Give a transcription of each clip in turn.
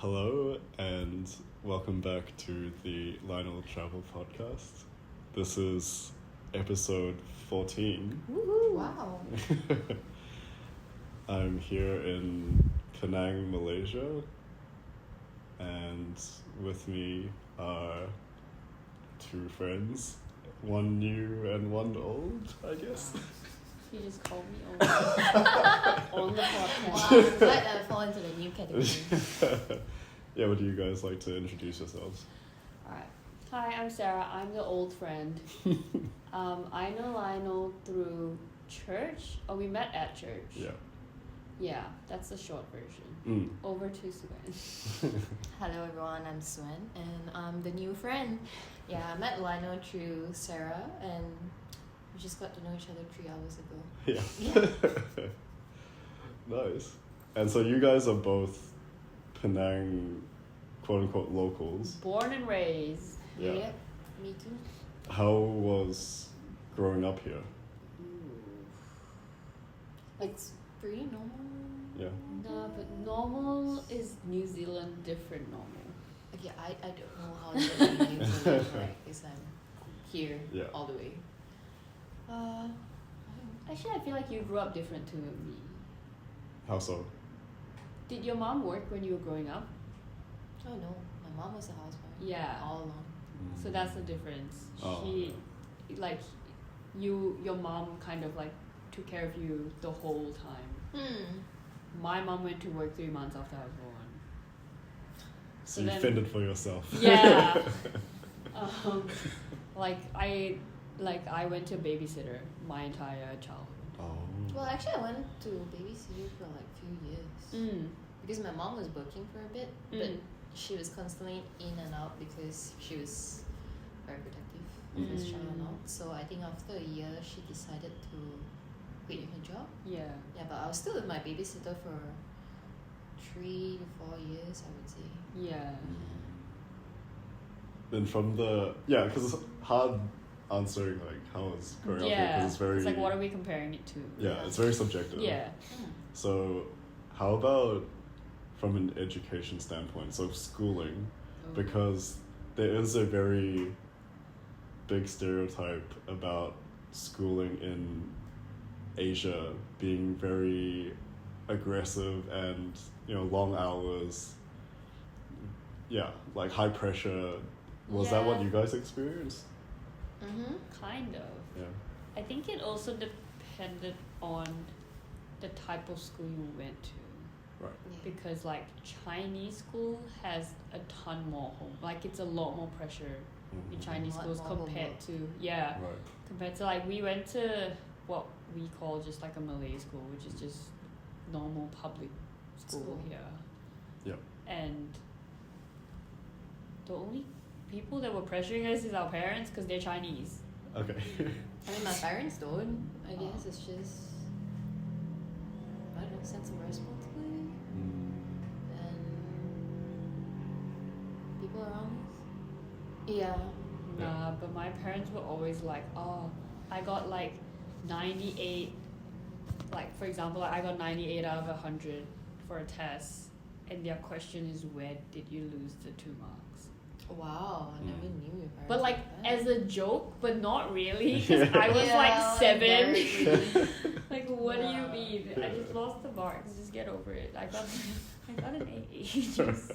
Hello and welcome back to the Lionel Travel Podcast. This is episode 14. Woohoo! Wow. I'm here in Penang, Malaysia, and with me are two friends, one new and one old, I guess. You just called me old on the podcast. Wow, I'm glad I fall into the new category. Yeah, would you guys like to introduce yourselves? Alright. Hi, I'm Sara. I'm the old friend. I know Lionel through church. Oh, we met at church. Yeah. Yeah, that's the short version. Over to Suen. Hello everyone, I'm Suen and I'm the new friend. Yeah, I met Lionel through Sara and we just got to know each other 3 hours ago. Yeah. Nice. And so you guys are both Penang, quote unquote, locals. Born and raised. Yeah. Yep, me too. How was growing up here? It's pretty normal. Yeah. No, but normal is New Zealand different normal. Okay, I don't know how it's in New Zealand, right? Because I'm here all the way. Actually, I feel like you grew up different to me. How so? Did your mom work when you were growing up? Oh no, my mom was a housewife. Yeah. All along. So that's the difference. Oh, Your mom kind of like took care of you the whole time. My mom went to work 3 months after I was born. So you fended for yourself. Yeah. I went to a babysitter my entire childhood. Oh. Well, actually, I went to babysitter for like a few years. Because my mom was working for a bit, but she was constantly in and out because she was very protective of her child and all. So I think after a year, she decided to quit her job. Yeah. Yeah, but I was still with my babysitter for 3 to 4 years, I would say. Yeah. Then because it's hard answering like how it's growing up here because it's very. It's like, what are we comparing it to? Yeah, it's very subjective. Yeah. So, how about from an education standpoint? So schooling, because there is a very big stereotype about schooling in Asia being very aggressive and long hours. Yeah, like high pressure. Was that what you guys experienced? Kind of. Yeah. I think it also depended on the type of school you went to. Right. Yeah. Because like Chinese school has a ton more it's a lot more pressure in Chinese schools compared to compared to like we went to what we call just like a Malay school, which is just normal public school here. Yeah. And the only people that were pressuring us is our parents because they're Chinese. Okay. I mean, my parents don't. I guess it's just, I don't know, sense of responsibility. And people around us. Yeah. Nah, but my parents were always like, oh, I got like 98, like for example, I got 98 out of 100 for a test, and their question is, where did you lose the 2 marks? Wow, I never knew your parents. But like as as a joke, but not really, because I was like 7. Like, what do you mean? I just lost the marks. Just get over it. I got an A. Just...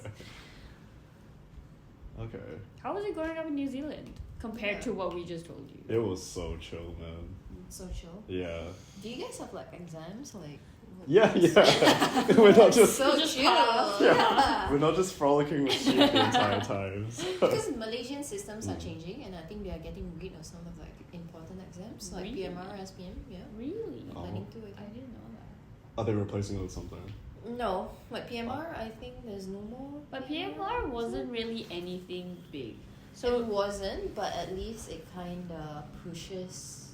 Okay. How was it growing up in New Zealand compared to what we just told you? It was so chill, man. So chill. Yeah. Do you guys have like exams? Like. Yeah. We're not just so chill. Yeah. We're not just frolicking with sheep the entire time. So. Because Malaysian systems are changing, and I think they are getting rid of some of like important exams, like Really? PMR, SPM. Yeah. Really? Planning to. I didn't know that. Are they replacing it with something? No, like PMR, I think there's no more. But PMR wasn't really anything big. So it wasn't, but at least it kind of pushes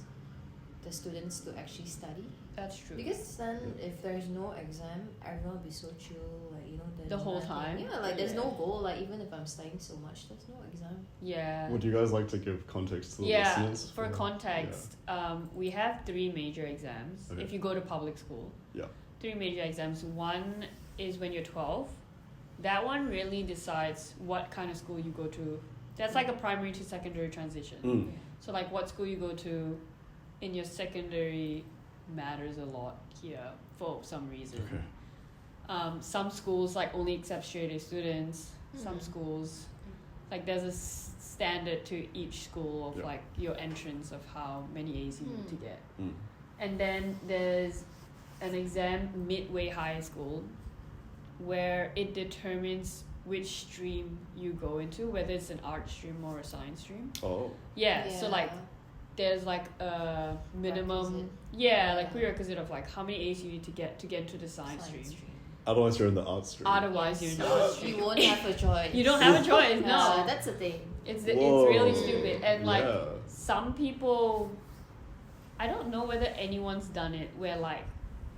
the students to actually study. That's true. Because then, if there's no exam, everyone will be so chill, like the whole time. Yeah, like there's no goal. Like even if I'm studying so much, there's no exam. Yeah. Would you guys like to give context to the listeners? For context, we have 3 major exams. If you go to public school. Yeah. 3 major exams. One is when you're 12. that one really decides what kind of school you go to. That's like a primary to secondary transition. So like what school you go to in your secondary matters a lot here for some reason. Some schools like only accept straight A students. Some schools, like there's a standard to each school of like your entrance of how many A's you need to get. And then there's an exam midway high school where it determines which stream you go into, whether it's an art stream or a science stream. Yeah, so like there's like a minimum prerequisite of like how many A's you need to get into the science stream. Otherwise you're in the art stream. Otherwise you're in the art stream. You won't have a choice. You don't have a choice, no. Yeah, that's the thing. It's really stupid. And like some people, I don't know whether anyone's done it where like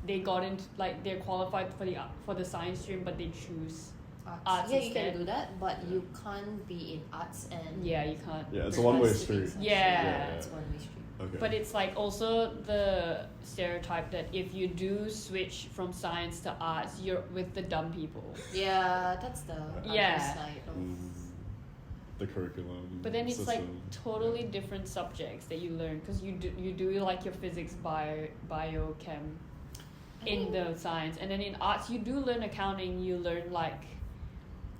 they got into like they're qualified for the science stream but they choose arts yeah, instead. you can do that, but you can't be in arts and you can't. Yeah, it's a one-way street. Yeah, it's one-way street. Okay. But it's like also the stereotype that if you do switch from science to arts, you're with the dumb people. Yeah, that's the other side of the curriculum. But then it's system. like totally different subjects that you learn because you do like your physics, bio, chem in the science, and then in arts you do learn accounting. You learn like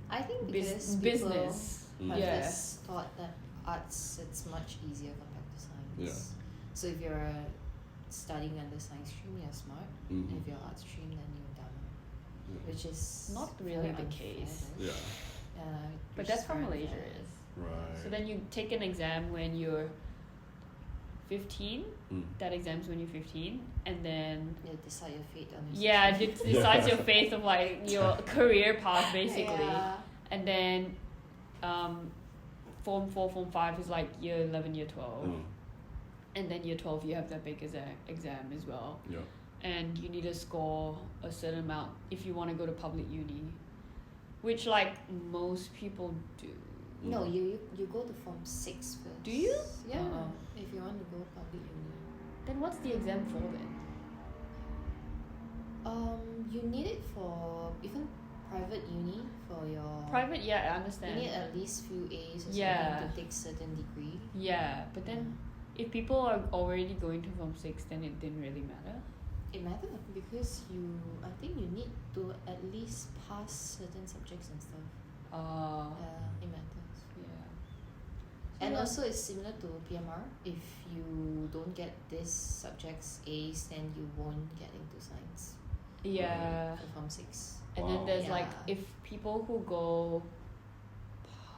I think because business. Have this thought that arts it's much easier compared to science. So if you're studying under science stream, you're smart. And if you're art stream, then you're dumb. Which is not really the case. But that's how Malaysia is. Right. So then you take an exam when you're 15. That exam's when you're 15, and then you decide your fate on your decides your fate of like your career path basically. And then form 4, form 5 is like year 11, year 12. And then year 12 you have that big exam as well. And you need to score a certain amount if you want to go to public uni, which like most people do. No, you go to form 6 first. Do you? Yeah. If you want to go public uni. Then what's the exam for then? You need it for even private uni for your private. Yeah, I understand. You need at least few A's or something to take certain degree. Yeah, but then if people are already going to form 6, then it didn't really matter. It matters because I think you need to at least pass certain subjects and stuff. It matters. Yeah. And also it's similar to PMR. If you don't get these subjects A's, then you won't get into science. Yeah. For form 6. And then there's like if people who go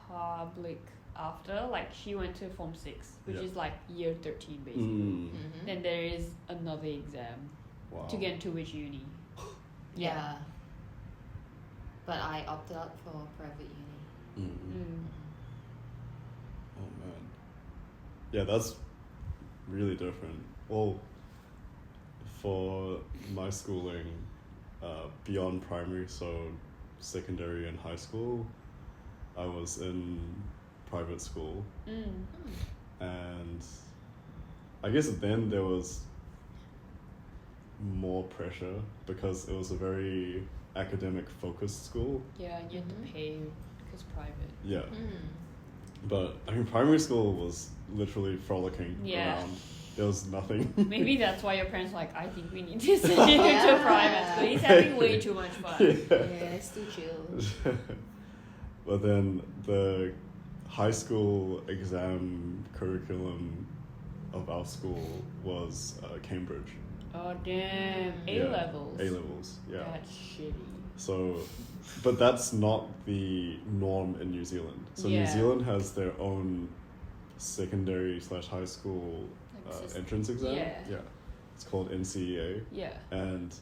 public after, like she went to form 6, which is like year 13 basically. Then there is another exam to get into which uni. But I opted out for private uni. Oh man. Yeah, that's really different. Well, for my schooling, beyond primary, so secondary and high school, I was in private school. And I guess then there was more pressure because it was a very academic focused school. Yeah, and you had to pay because private. Yeah. But I mean, primary school was literally frolicking around. There was nothing. Maybe that's why your parents were like, I think we need to send you to private school. He's having way too much fun. It's too chill. But then the high school exam curriculum of our school was Cambridge. Oh damn! A-levels. A-levels, yeah. That's shitty. So, but that's not the norm in New Zealand. So New Zealand has their own secondary / high school entrance exam. Yeah. It's called NCEA. Yeah. And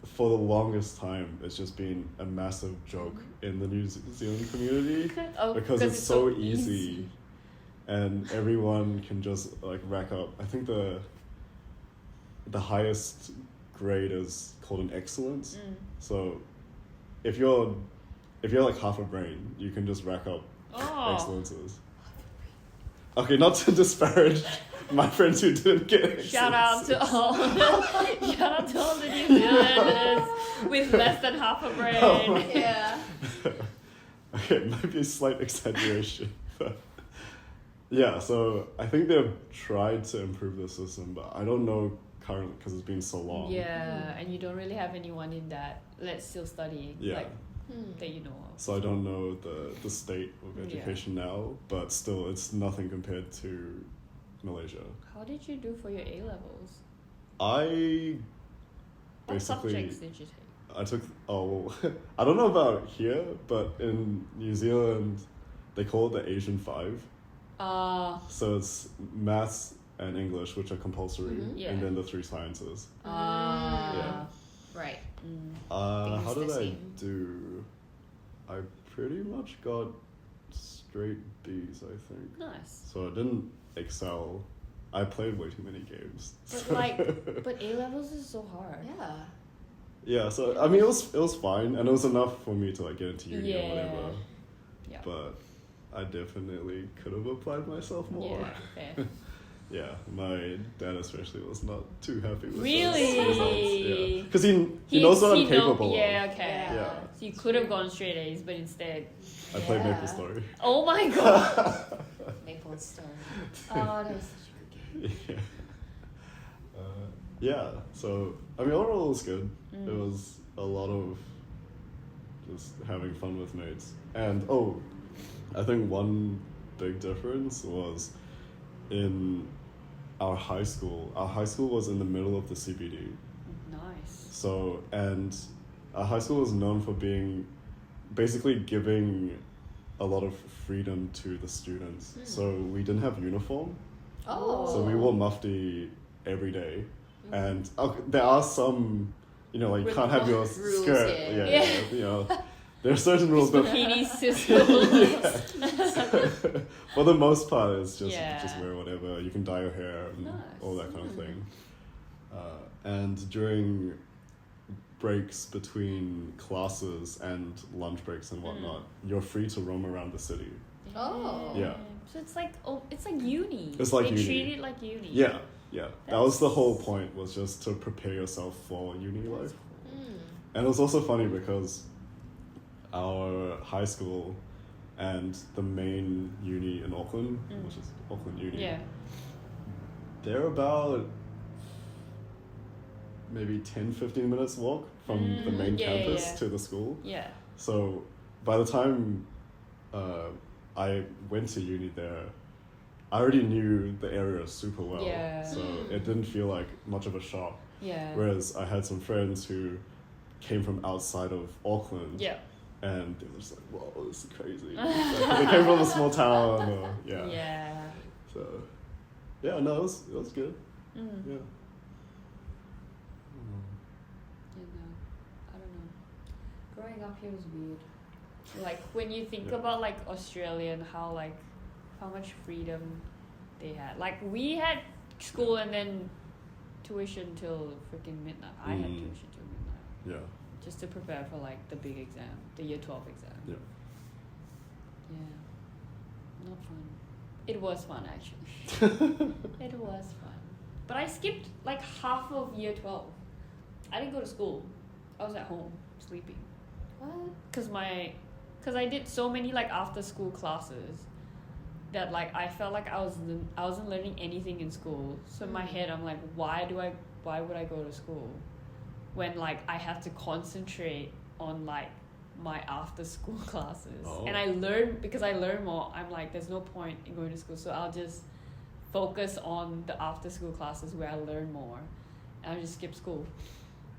for the longest time, it's just been a massive joke in the New Zealand community because it's so easy, and everyone can just like rack up. I think the highest grade is called an excellence. So if you're like half a brain, you can just rack up excellences. Okay, not to disparage my friends who didn't get excellences. Shout out to all the New Zealanders with less than half a brain. Okay, it might be a slight exaggeration, but yeah, so I think they've tried to improve the system, but I don't know currently because it's been so long. Yeah, and you don't really have anyone in that that's still studying, like, that you know of. So I don't know the state of education now, but still, it's nothing compared to Malaysia. How did you do for your A-levels? I What basically... subjects did you take? I took, I don't know about here, but in New Zealand, they call it the Asian 5. So it's maths and English, which are compulsory, and then the 3 sciences. Yeah. Right. How did I do? I pretty much got straight B's, I think. Nice. So I didn't excel. I played way too many games. But A-levels is so hard. Yeah. Yeah, so I mean it was fine, and it was enough for me to like get into uni or whatever. Yeah. But I definitely could have applied myself more. Yeah, fair. Yeah, my dad especially was not too happy with Really? those results. Yeah, because he knows what I'm capable of. Yeah, okay. Yeah. So you could have gone straight A's, but instead... I played Maple Story. Oh my god! Maple Story. Oh, that was such a good game. Yeah, so I mean overall it was good. It was a lot of just having fun with mates. And I think one big difference was in our high school. Our high school was in the middle of the CBD. Nice. So, and our high school was known for being basically giving a lot of freedom to the students. So we didn't have uniform. So we wore mufti every day. And there are some, like you can't have your rules, skirt. yeah. There are certain rules, but Bikini system. for the most part, it's just wear whatever. You can dye your hair and all that kind of thing. And during breaks between classes and lunch breaks and whatnot, you're free to roam around the city. Oh. Yeah. So it's like uni. It's like they uni. treat it like uni. Yeah. That was the whole point, was just to prepare yourself for uni life. And it was also funny because our high school and the main uni in Auckland, which is Auckland Uni, they're about maybe 10-15 minutes walk from the main campus to the school. Yeah. So by the time I went to uni there, I already knew the area super well. Yeah. So it didn't feel like much of a shock. Yeah. Whereas I had some friends who came from outside of Auckland. Yeah. And they were just like, whoa, this is crazy. Like, they came from a small town. Yeah. So, yeah, no, it was good. Yeah. You know, I don't know. Growing up here was weird. Like when you think about like Australia and how much freedom they had. Like we had school and then tuition till freaking midnight. I had tuition till midnight. Yeah. Just to prepare for like the big exam, the year 12 exam. Yeah. Yeah. Not fun. It was fun actually. It was fun. But I skipped like half of year 12. I didn't go to school. I was at home sleeping. What? Cause I did so many like after school classes that like I felt like I wasn't learning anything in school. So in my head I'm like, why would I go to school when like I have to concentrate on like my after school classes? And I learn more. I'm like, there's no point in going to school, so I'll just focus on the after school classes where I learn more, and I'll just skip school.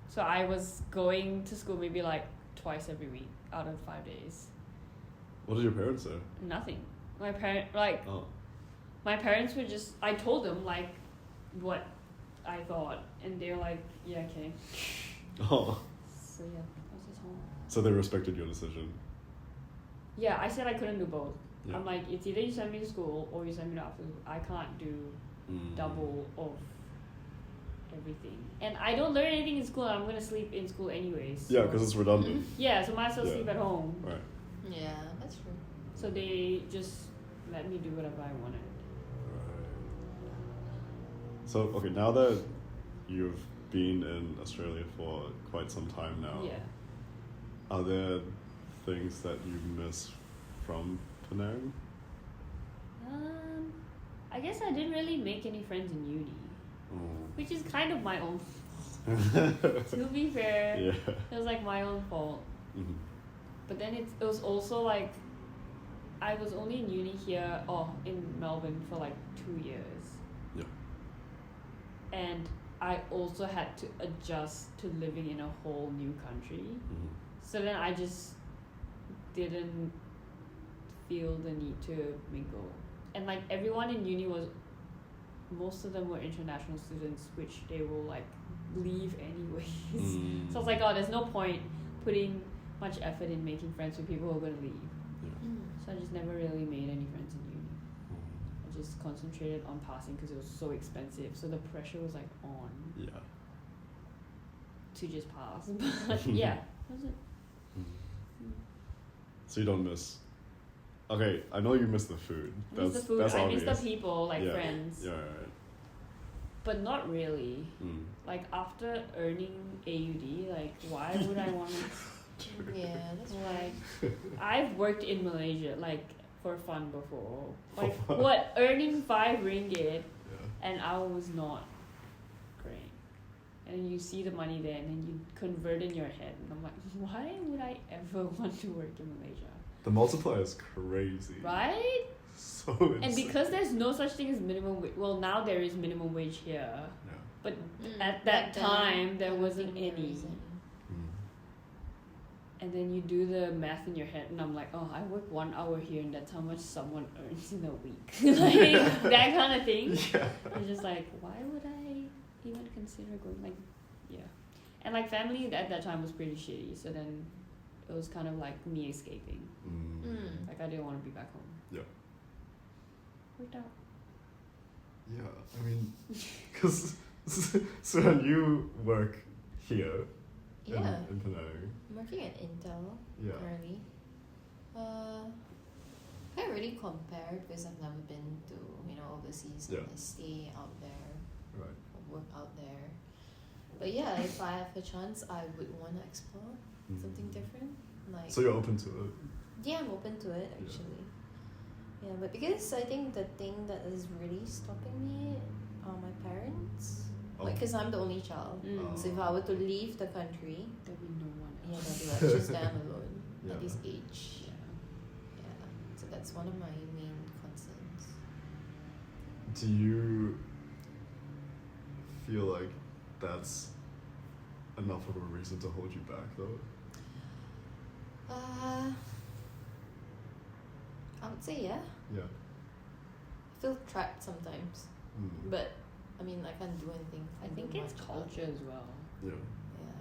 So I was going to school maybe like twice every week out of 5 days. What did your parents say? Nothing. My parents were just, I told them like what I thought, and they were like, yeah, okay. Oh. So yeah, I was just home. So they respected your decision? Yeah, I said I couldn't do both. Yeah. I'm like, it's either you send me to school or you send me to after school. I can't do double of everything. And I don't learn anything in school. I'm going to sleep in school anyways. So. Yeah, because it's redundant. Yeah, so might as well sleep at home. Right. Yeah, that's true. So they just let me do whatever I wanted. Right. So, okay, now that you've been in Australia for quite some time now, are there things that you miss from Penang? I guess I didn't really make any friends in uni, which is kind of my own fault. To be fair, Yeah. it was like my own fault. Mhm. But then it was also like I was only in uni here, in Melbourne for like 2 years. Yeah. And I also had to adjust to living in a whole new country. Mhm. So then I just didn't feel the need to mingle. And like everyone in uni most of them were international students, which they will like leave anyways. So I was like, there's no point putting much effort in making friends with people who are going to leave. Yeah. So I just never really made any friends in uni. I just concentrated on passing because it was so expensive. So the pressure was like on Yeah. to just pass. But yeah, that was it. So you don't miss. Okay, I know you miss the food. I miss the food. That's I miss obvious. the people, like friends. Yeah, right. But not really. Like after earning AUD, like why would I want to? Yeah, that's like I've worked in Malaysia like for fun before. Like what, earning 5 ringgit, and I was not great. And you see the money there, and then you convert in your head, and I'm like, why would I ever want to work in Malaysia? The multiplier is crazy. Right? So insane. And because there's no such thing as minimum wage, well now there is minimum wage here, but at that time there wasn't any. And then you do the math in your head, and I'm like, I work 1 hour here, and that's how much someone earns in a week. Like that kind of thing. Yeah. It's just like, why would I even consider going? Like, yeah. And like family at that time was pretty shitty, so then it was kind of like me escaping. Like I didn't want to be back home. Yeah. Worked out. Yeah, I mean, because so when you work here in Penang. I'm working at Intel currently. Can't really compare because I've never been to overseas and I stay out there, or work out there. But yeah, if I have a chance, I would want to explore something different. Like, so you're open to it? Yeah, I'm open to it actually. Yeah, but because I think the thing that is really stopping me are my parents. Like, because I'm the only child. So if I were to leave the country, there'll be no one else. yeah, they'll be like just down alone at this age. Yeah. So that's one of my main concerns. Do you feel like that's enough of a reason to hold you back, though? I would say yeah. Yeah. I feel trapped sometimes, but I mean I can't do anything. I think it's culture as well. Yeah.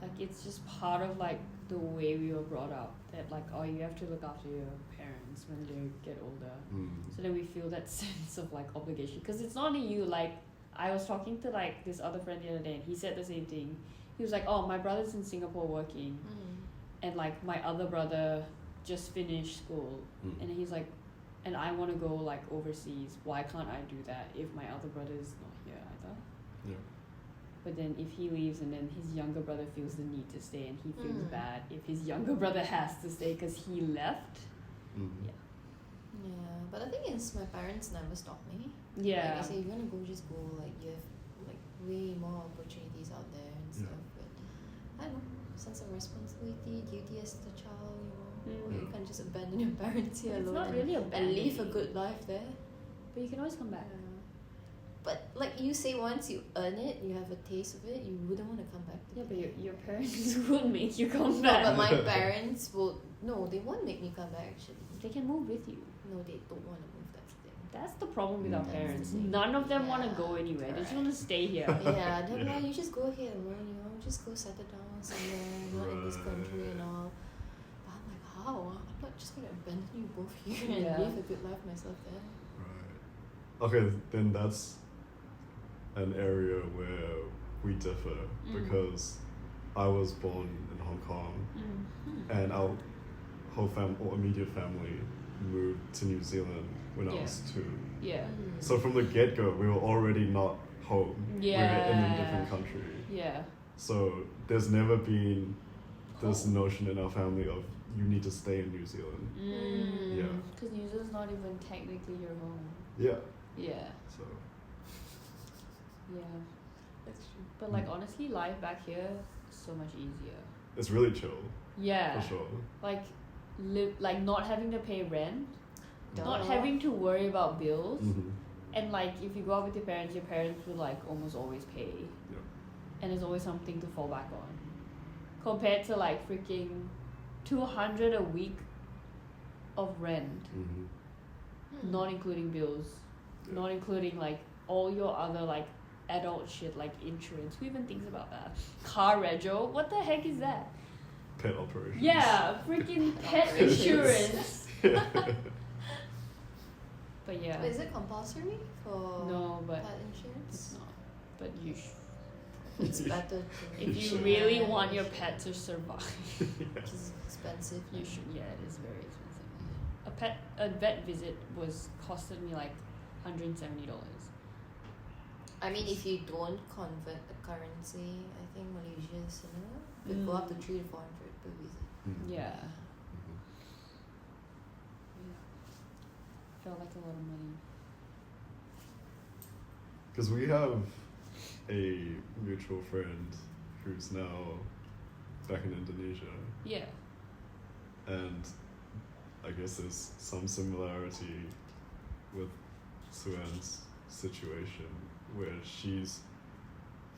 Like it's just part of like the way we were brought up, that like you have to look after your parents when they get older. So then we feel that sense of like obligation, because it's not only you. Like I was talking to like this other friend the other day, and he said the same thing. He was like, my brother's in Singapore working, and like my other brother just finished school, and he's like, and I want to go like overseas. Why can't I do that if my other brother is not here either? Yeah. But then if he leaves, and then his younger brother feels the need to stay, and he feels bad if his younger brother has to stay because he left. Yeah, but the thing is, my parents never stopped me. Yeah. Like they say, you want to go, just go. Like you have like way more opportunities out there and stuff. But I don't know, sense of responsibility, duty as the child. You can't just abandon your parents here It's alone not really and live a good life there. But you can always come back. But like you say, once you earn it, you have a taste of it, you wouldn't want to come back. But your parents would make you come No, back. but my parents will. No, they won't make me come back actually. They can move with you. No, they don't want to move. That's the thing. That's the problem with our That's parents. the thing. None of them want to go anywhere. They just want to stay here. Yeah, they're like, you just go here alone, just go settle down somewhere, not in this country and all. But I'm like, how? I'm not just going to abandon you both here and live a good life myself there. Right. Okay, then that's an area where we differ, because I was born in Hong Kong, and our whole immediate family moved to New Zealand when I was 2. Yeah. So from the get-go, we were already not home. Yeah. We were in a different country. Yeah. So there's never been this notion in our family of you need to stay in New Zealand. Yeah. Because New Zealand's not even technically your home. Yeah. Yeah. So. Yeah. That's true. But like honestly, life back here is so much easier. It's really chill. Yeah. For sure. Like not having to pay rent, Duh. not having to worry about bills, Mm-hmm. and like if you go out with your parents will like almost always pay. Yeah. And there's always something to fall back on. Compared to like freaking $200 a week of rent, Mm-hmm. not including bills, Yeah. not including like all your other like adult shit like insurance. Who even thinks about that? Car rego? What the heck is that? Pet operations. Yeah, freaking pet insurance. But yeah. But is it compulsory for No, but pet insurance? it's not. But you should. It's better to. If you should. really Yeah, want you your should. pet to survive, Which is expensive. you should. Yeah, it is very expensive. A vet visit costed me like $170. I mean, if you don't convert the currency, I think Malaysia is similar. It go up to 300 to 400 per visit. Mm-hmm. Yeah. Mm-hmm. Felt like a lot of money. Because we have a mutual friend who's now back in Indonesia, Yeah. and I guess there's some similarity with Suan's situation where she's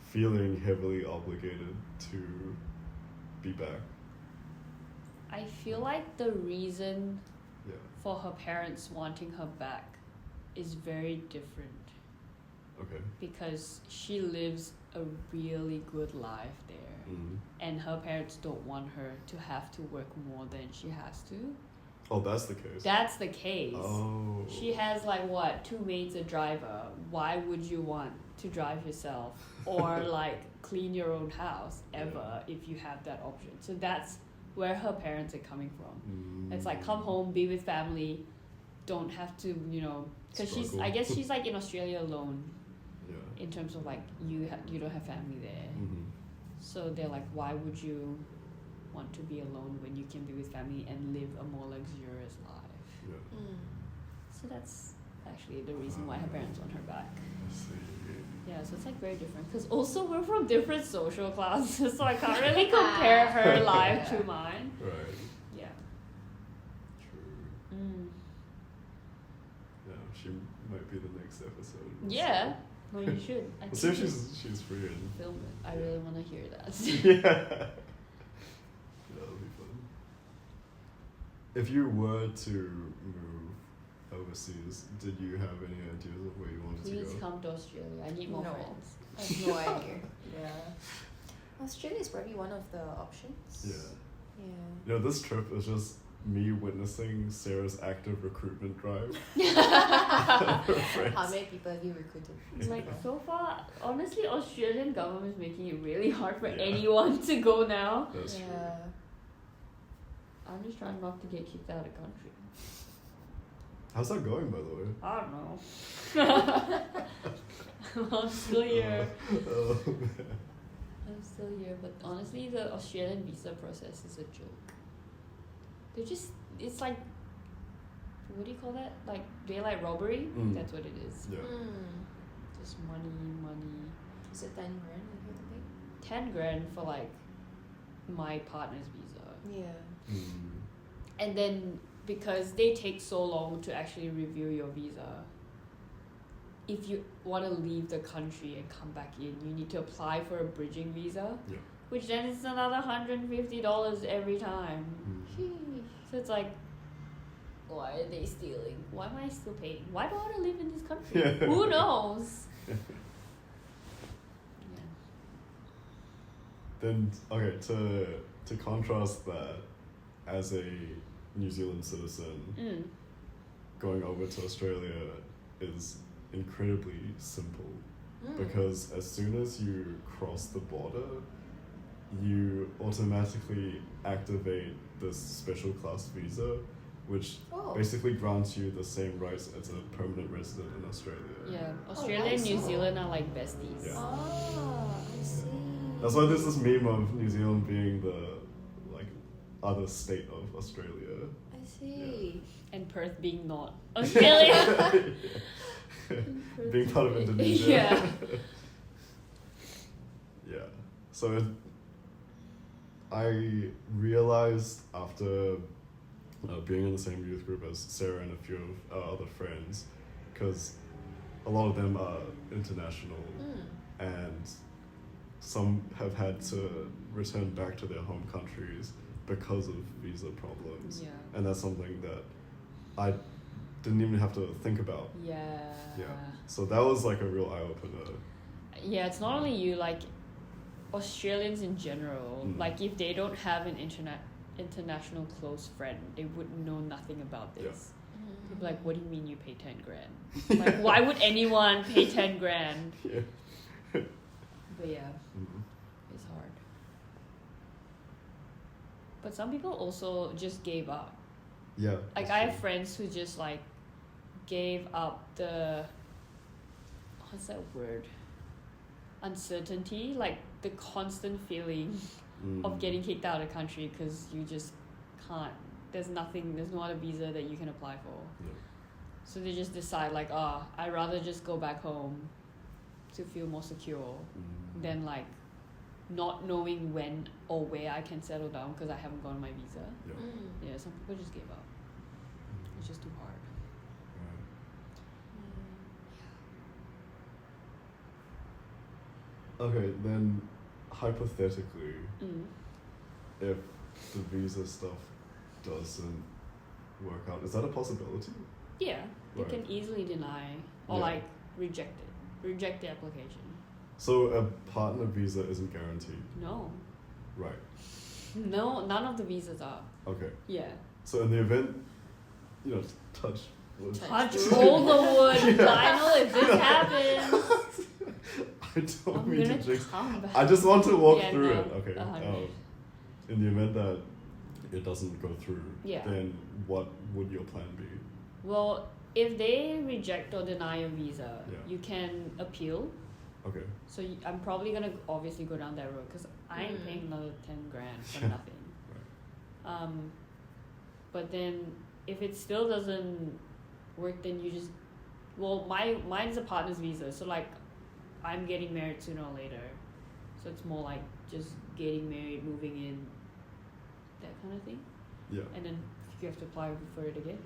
feeling heavily obligated to be back. I feel like the reason Yeah. for her parents wanting her back is very different Okay. because she lives a really good life there. Mm-hmm. And her parents don't want her to have to work more than she has to. Oh, that's the case. That's the case. Oh. She has like what, 2 maids, a driver. Why would you want to drive yourself or like clean your own house ever if you have that option? So that's where her parents are coming from. It's like come home, be with family, don't have to, because I guess she's like in Australia alone Yeah. in terms of like you don't have family there. Mm-hmm. So they're like, why would you want to be alone when you can be with family and live a more luxurious life? Yeah. So that's actually the reason why her parents want her back. I see. Yeah, so it's like very different. Because also we're from different social classes, so I can't really compare her life to mine. Right. Yeah. True. Yeah, she might be the next episode. We'll Yeah. No, you should. I We'll see if think she's free and film it. I really want to hear that. yeah. That'll be fun. If you were to move overseas, did you have any ideas of where you wanted Please to go? come to Australia. I need more No. friends. I have no idea. Yeah. Australia is probably one of the options. Yeah. Yeah. This trip is just me witnessing Sarah's active recruitment drive. How many people have you recruited? Like so far, honestly, Australian government is making it really hard for Yeah. anyone to go now. That's true. Yeah. I'm just trying not to get kicked out of the country. How's that going, by the way? I don't know. I'm still here. Oh, man. I'm still here, but honestly, the Australian visa process is a joke. It's like, what do you call that? Like daylight robbery? Mm. That's what it is. Yeah. Just money. Is it 10 grand you have to pay? 10 grand for like my partner's visa. Yeah. Mm. And then because they take so long to actually review your visa, if you want to leave the country and come back in, you need to apply for a bridging visa, Yeah. which then is another $150 every time. Mm. So it's like, why are they stealing? Why am I still paying? Why do I want to live in this country? Yeah. Who knows? Yeah. Then okay, to contrast that, as a New Zealand citizen, going over to Australia is incredibly simple because as soon as you cross the border, you automatically activate this special class visa, which basically grants you the same rights as a permanent resident in Australia. Yeah, Australia and New Zealand are like besties. Yeah. Oh, I see. That's why there's this meme of New Zealand being the other state of Australia. I see. And Perth being not Australia. Being part of Indonesia. Yeah. Yeah. So I realized after being in the same youth group as Sara and a few of our other friends, because a lot of them are international and some have had to return back to their home countries because of visa problems. Yeah. And that's something that I didn't even have to think about. Yeah. Yeah. So that was like a real eye-opener. Yeah, it's not only you, like Australians in general, like if they don't have an international close friend, they would know nothing about this. They'd be like, what do you mean you pay 10 grand? Like, why would anyone pay 10 grand? Yeah. But yeah, it's hard. But some people also just gave up. Yeah. Like I have friends who just like gave up the, what's that word? Uncertainty, like the constant feeling of getting kicked out of the country because you just can't. There's no other visa that you can apply for. Yeah. So they just decide like, I'd rather just go back home to feel more secure than like not knowing when or where I can settle down because I haven't gotten my visa. Yeah. Yeah, some people just gave up. It's just too hard. Okay, then hypothetically, if the visa stuff doesn't work out, is that a possibility? Yeah, they Right. can easily deny or like reject the application. So a partner visa isn't guaranteed? No. Right. No, none of the visas are. Okay. Yeah. So in the event, touch wood. Touch all the wood, Lionel, if this happens. I don't I'm mean to gonna jinx. come back. I just want to walk Yeah, through no, it. Okay. 100. In the event that it doesn't go through, Yeah. then what would your plan be? Well, if they reject or deny your visa, Yeah. you can appeal. Okay. So I'm probably gonna obviously go down that road because I ain't paying another 10 grand for nothing. Right. But then if it still doesn't work, then you just mine's a partner's visa, so like I'm getting married sooner or later, so it's more like just getting married, moving in, that kind of thing. Yeah. And then you have to apply for it again.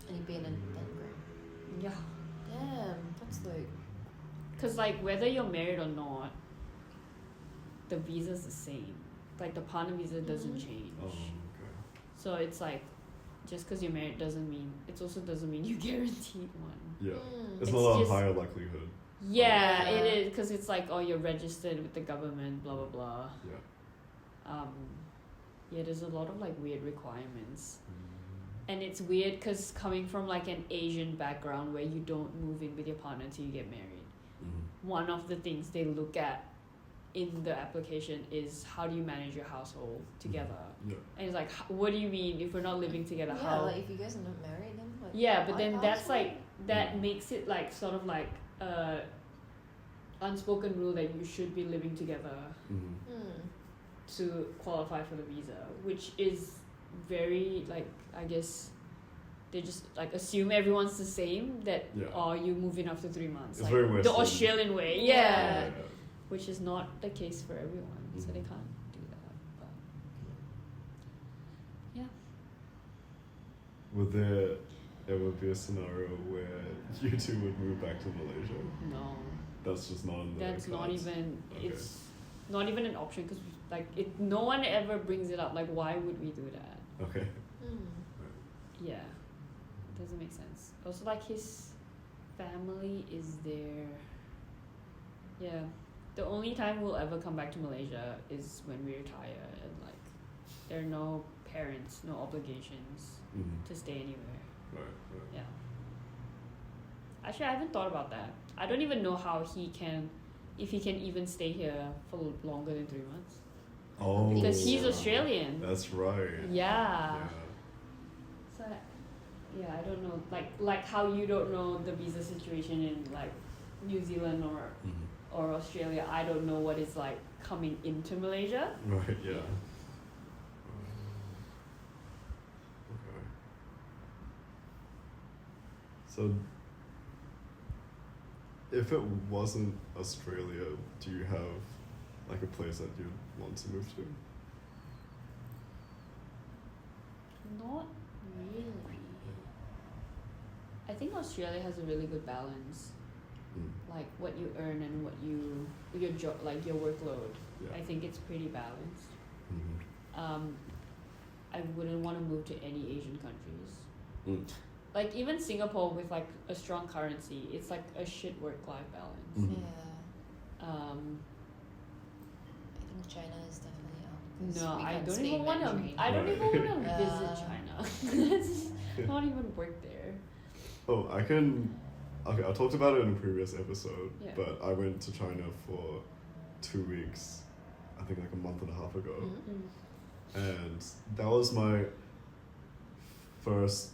And you pay another 10 grand. Yeah. Damn, that's like. Because, like, whether you're married or not, the visa's the same. Like, the partner visa doesn't change. Oh, okay. So it's like, just because you're married doesn't mean you guaranteed one. Yeah. It's It's not a just- higher likelihood. Yeah, it is. Because it's like, you're registered with the government, blah, blah, blah. Yeah. Yeah, there's a lot of, like, weird requirements. And it's weird because coming from, like, an Asian background where you don't move in with your partner until you get married. One of the things they look at in the application is how do you manage your household together? Yeah. And it's like, what do you mean if we're not living together? Yeah, How? like if you guys are not married, then like. Yeah, but then how's that's that? like that makes it like sort of like unspoken rule that you should be living together to qualify for the visa, which is very like I guess. They just like assume everyone's the same that you move in after 3 months. It's like, very Western. the Australian way, Yeah. which is not the case for everyone, so they can't do that. But yeah, Would there ever be a scenario where you two would move back to Malaysia? no, That's just not in the that's not cards. even. Okay. It's not even an option because like no one ever brings it up. Like, why would we do that? Okay. Yeah, doesn't make sense. Also, like his family is there. Yeah, the only time we'll ever come back to Malaysia is when we retire, and like there are no parents, no obligations to stay anywhere. Right. Yeah. Actually, I haven't thought about that. I don't even know how if he can even stay here for longer than 3 months. Oh. Because he's Australian. That's right. Yeah. So, yeah, I don't know. Like how you don't know the visa situation in like New Zealand or Australia. I don't know what it's like coming into Malaysia. Right. Yeah. So, if it wasn't Australia, do you have like a place that you'd want to move to? Not really. I think Australia has a really good balance, like what you earn and what your job, like your workload. Yeah. I think it's pretty balanced. Mm-hmm. I wouldn't want to move to any Asian countries. Mm. Like even Singapore with like a strong currency, it's like a shit work-life balance. Mhm. Yeah. I think China is definitely out. 'cause No, we I can't don't speak even want to. Mandarin. I don't Right. even want to Yeah. visit China. Let's not even work there. Oh, I can. Okay, I talked about it in a previous episode, Yeah. but I went to China for 2 weeks, I think like a month and a half ago, and that was my first,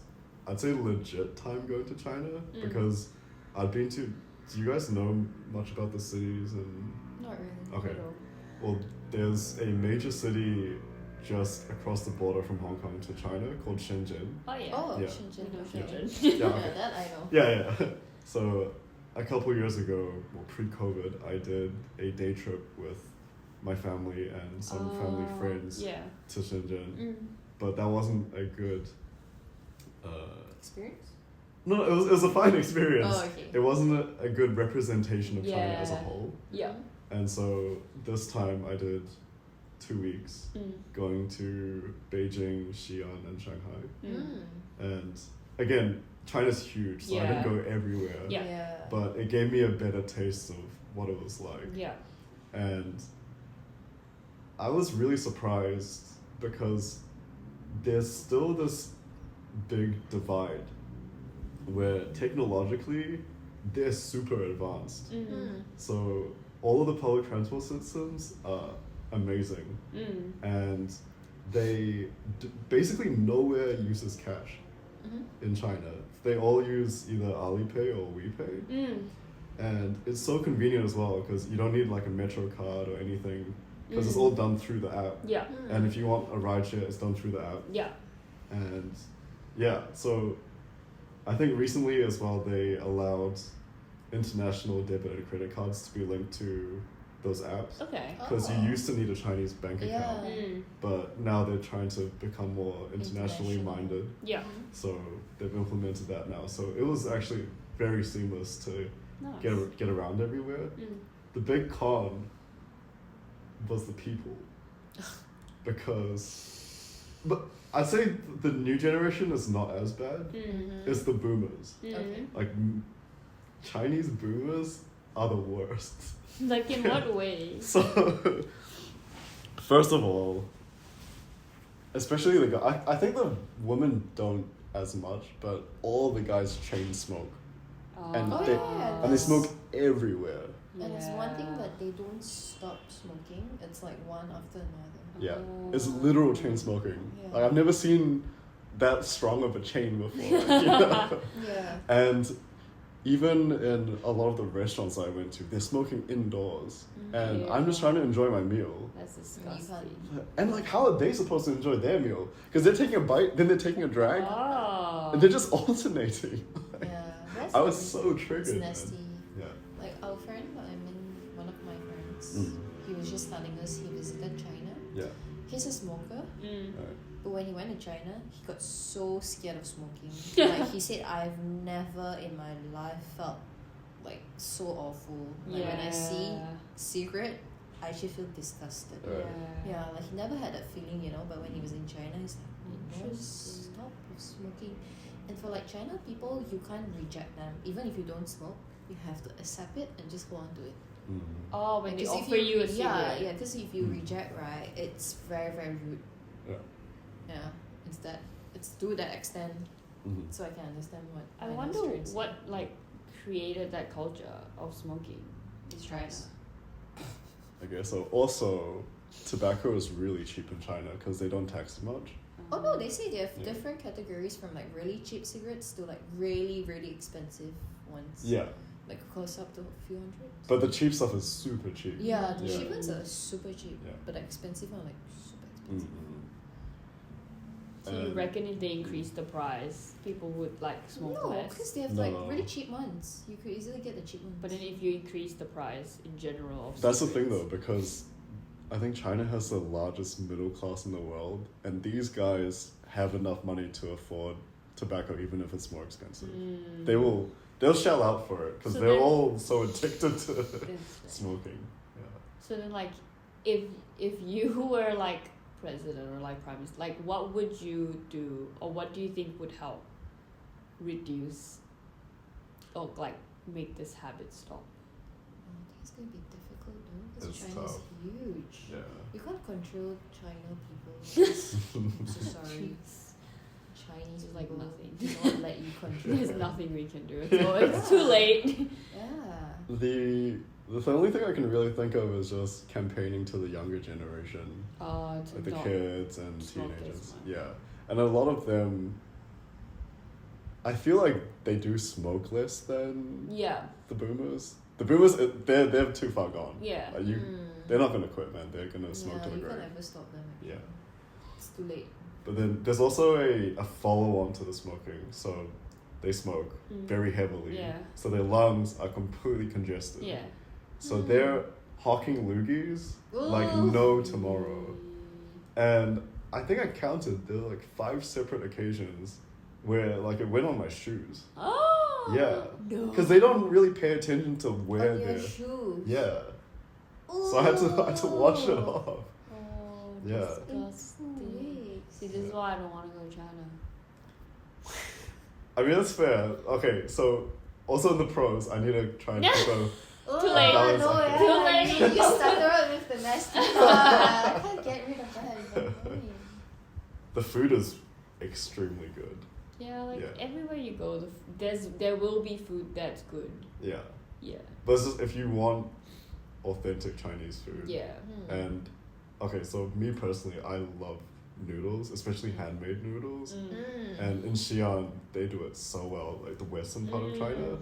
I'd say, legit time going to China because I'd been to. Do you guys know much about the cities and? Not really. Okay. Hello. Well, there's a major city just across the border from Hong Kong to China called Shenzhen. Oh yeah. Oh, Yeah. Shenzhen. We know Okay. Shenzhen. Yeah, Yeah, okay. that I know. Yeah. So, a couple years ago, well, pre-COVID, I did a day trip with my family and some family friends Yeah. to Shenzhen, but that wasn't a good. Experience? No, it was a fine experience. Oh, okay. It wasn't a good representation of China as a Yeah. whole, Yeah. and so this time I did 2 weeks, going to Beijing, Xi'an, and Shanghai. And again, China's huge, so I didn't Yeah. go everywhere. Yeah. But it gave me a better taste of what it was like. Yeah. And I was really surprised because there's still this big divide where technologically they're super advanced. So all of the public transport systems are amazing. And they basically nowhere uses cash in China. They all use either Alipay or WePay. And it's so convenient as well because you don't need like a Metro card or anything because it's all done through the app. Yeah. And if you want a ride share, it's done through the app. Yeah. And yeah, so I think recently as well they allowed international debit and credit cards to be linked to those apps. Okay. Because you used to need a Chinese bank account, Yeah. but now they're trying to become more internationally International. minded. Yeah. So they've implemented that now. So it was actually very seamless to Nice. get around everywhere. The big con was the people, because, but I'd say the new generation is not as bad. It's the boomers. Okay. Like Chinese boomers are the worst. Like in what way? So, first of all, especially the guy, I think the women don't as much, but all the guys chain smoke. And Oh, they yeah, and they smoke everywhere. And it's one thing that they don't stop smoking. It's like one after another. Yeah, it's literal chain smoking. Yeah. Like I've never seen that strong of a chain before. You know? Yeah. And even in a lot of the restaurants I went to, they're smoking indoors, and I'm just trying to enjoy my meal. That's disgusting. And like, how are they supposed to enjoy their meal? Because they're taking a bite, then they're taking a drag, and they're just alternating. Yeah. That's I was nasty. so triggered. It's man. nasty. Yeah. Like our friend, one of my friends, he was just telling us he visited China. Yeah. He's a smoker, Right. but when he went to China, he got so scared of smoking. Like he said, I've never in my life felt like so awful. Like when I see cigarette, I actually feel disgusted. Right. Yeah, like he never had that feeling, you know. But when he was in China, he's like, no, stop smoking. And for like China people, you can't reject them. Even if you don't smoke, you have to accept it and just go on to it. Oh, when they 'Cause if offer you a yeah, cigarette. yeah. Because if you reject, right, it's very very rude. Yeah. Yeah, it's to that extent. So I can understand what. I Lionel's wonder trying to say. what like created that culture of smoking in China. Stress. Okay, so also, tobacco is really cheap in China because they don't tax it much. Oh no, they say they have Yeah. different categories from like really cheap cigarettes to like really really expensive ones. Yeah, Like cost up to a few hundred. but the cheap stuff is super cheap. Yeah, the Yeah. cheap ones are super cheap, Yeah. but the expensive one are like super expensive. So you reckon if they increase the price, people would like smoke No, less? because they have like really cheap ones. You could easily get the cheap ones. But then if you increase the price in general of That's the cigarettes, thing though, because I think China has the largest middle class in the world, and these guys have enough money to afford tobacco even if it's more expensive. They'll shell out for it because they're all so addicted to smoking. Yeah. So then, like, if you were like president or like prime minister, like, what would you do, or what do you think would help reduce or like make this habit stop? I think it's gonna be difficult though, because It's China's tough. huge. Yeah. You can't control China people. I'm so sorry. Chinese It's like people nothing. do not let you control. There's nothing we can do. So it's too late. Yeah. The only thing I can really think of is just campaigning to the younger generation, like the kids and teenagers. Yeah, and a lot of them, I feel like they do smoke less than the boomers. The boomers, they're too far gone. Yeah. They're not gonna quit, man. They're gonna smoke to the you grave. can't ever stop them. Actually. Yeah. It's too late. But then there's also a follow-on to the smoking. So they smoke very heavily. Yeah. So their lungs are completely congested. Yeah. So they're hawking loogies like no tomorrow. And I think I counted, there were like 5 separate occasions where like it went on my shoes. Oh! Yeah. No. Because they don't really pay attention to where on your they're... shoes. Yeah. So I had to wash it off. Oh, Yeah. disgusting. See, this is why I don't want to go to China. I mean, that's fair. Okay, so also in the pros, I need to try and keep a... Too late. Balance. No, yeah. Too late. You started out with the nasty part. I can't get rid of that. It's annoying. The food is extremely good. Yeah, like everywhere you go, there will be food that's good. Yeah. Yeah. But it's just if you want authentic Chinese food. Yeah. And okay, so me personally, I love noodles, especially handmade noodles. And in Xi'an, they do it so well, like the western part of China,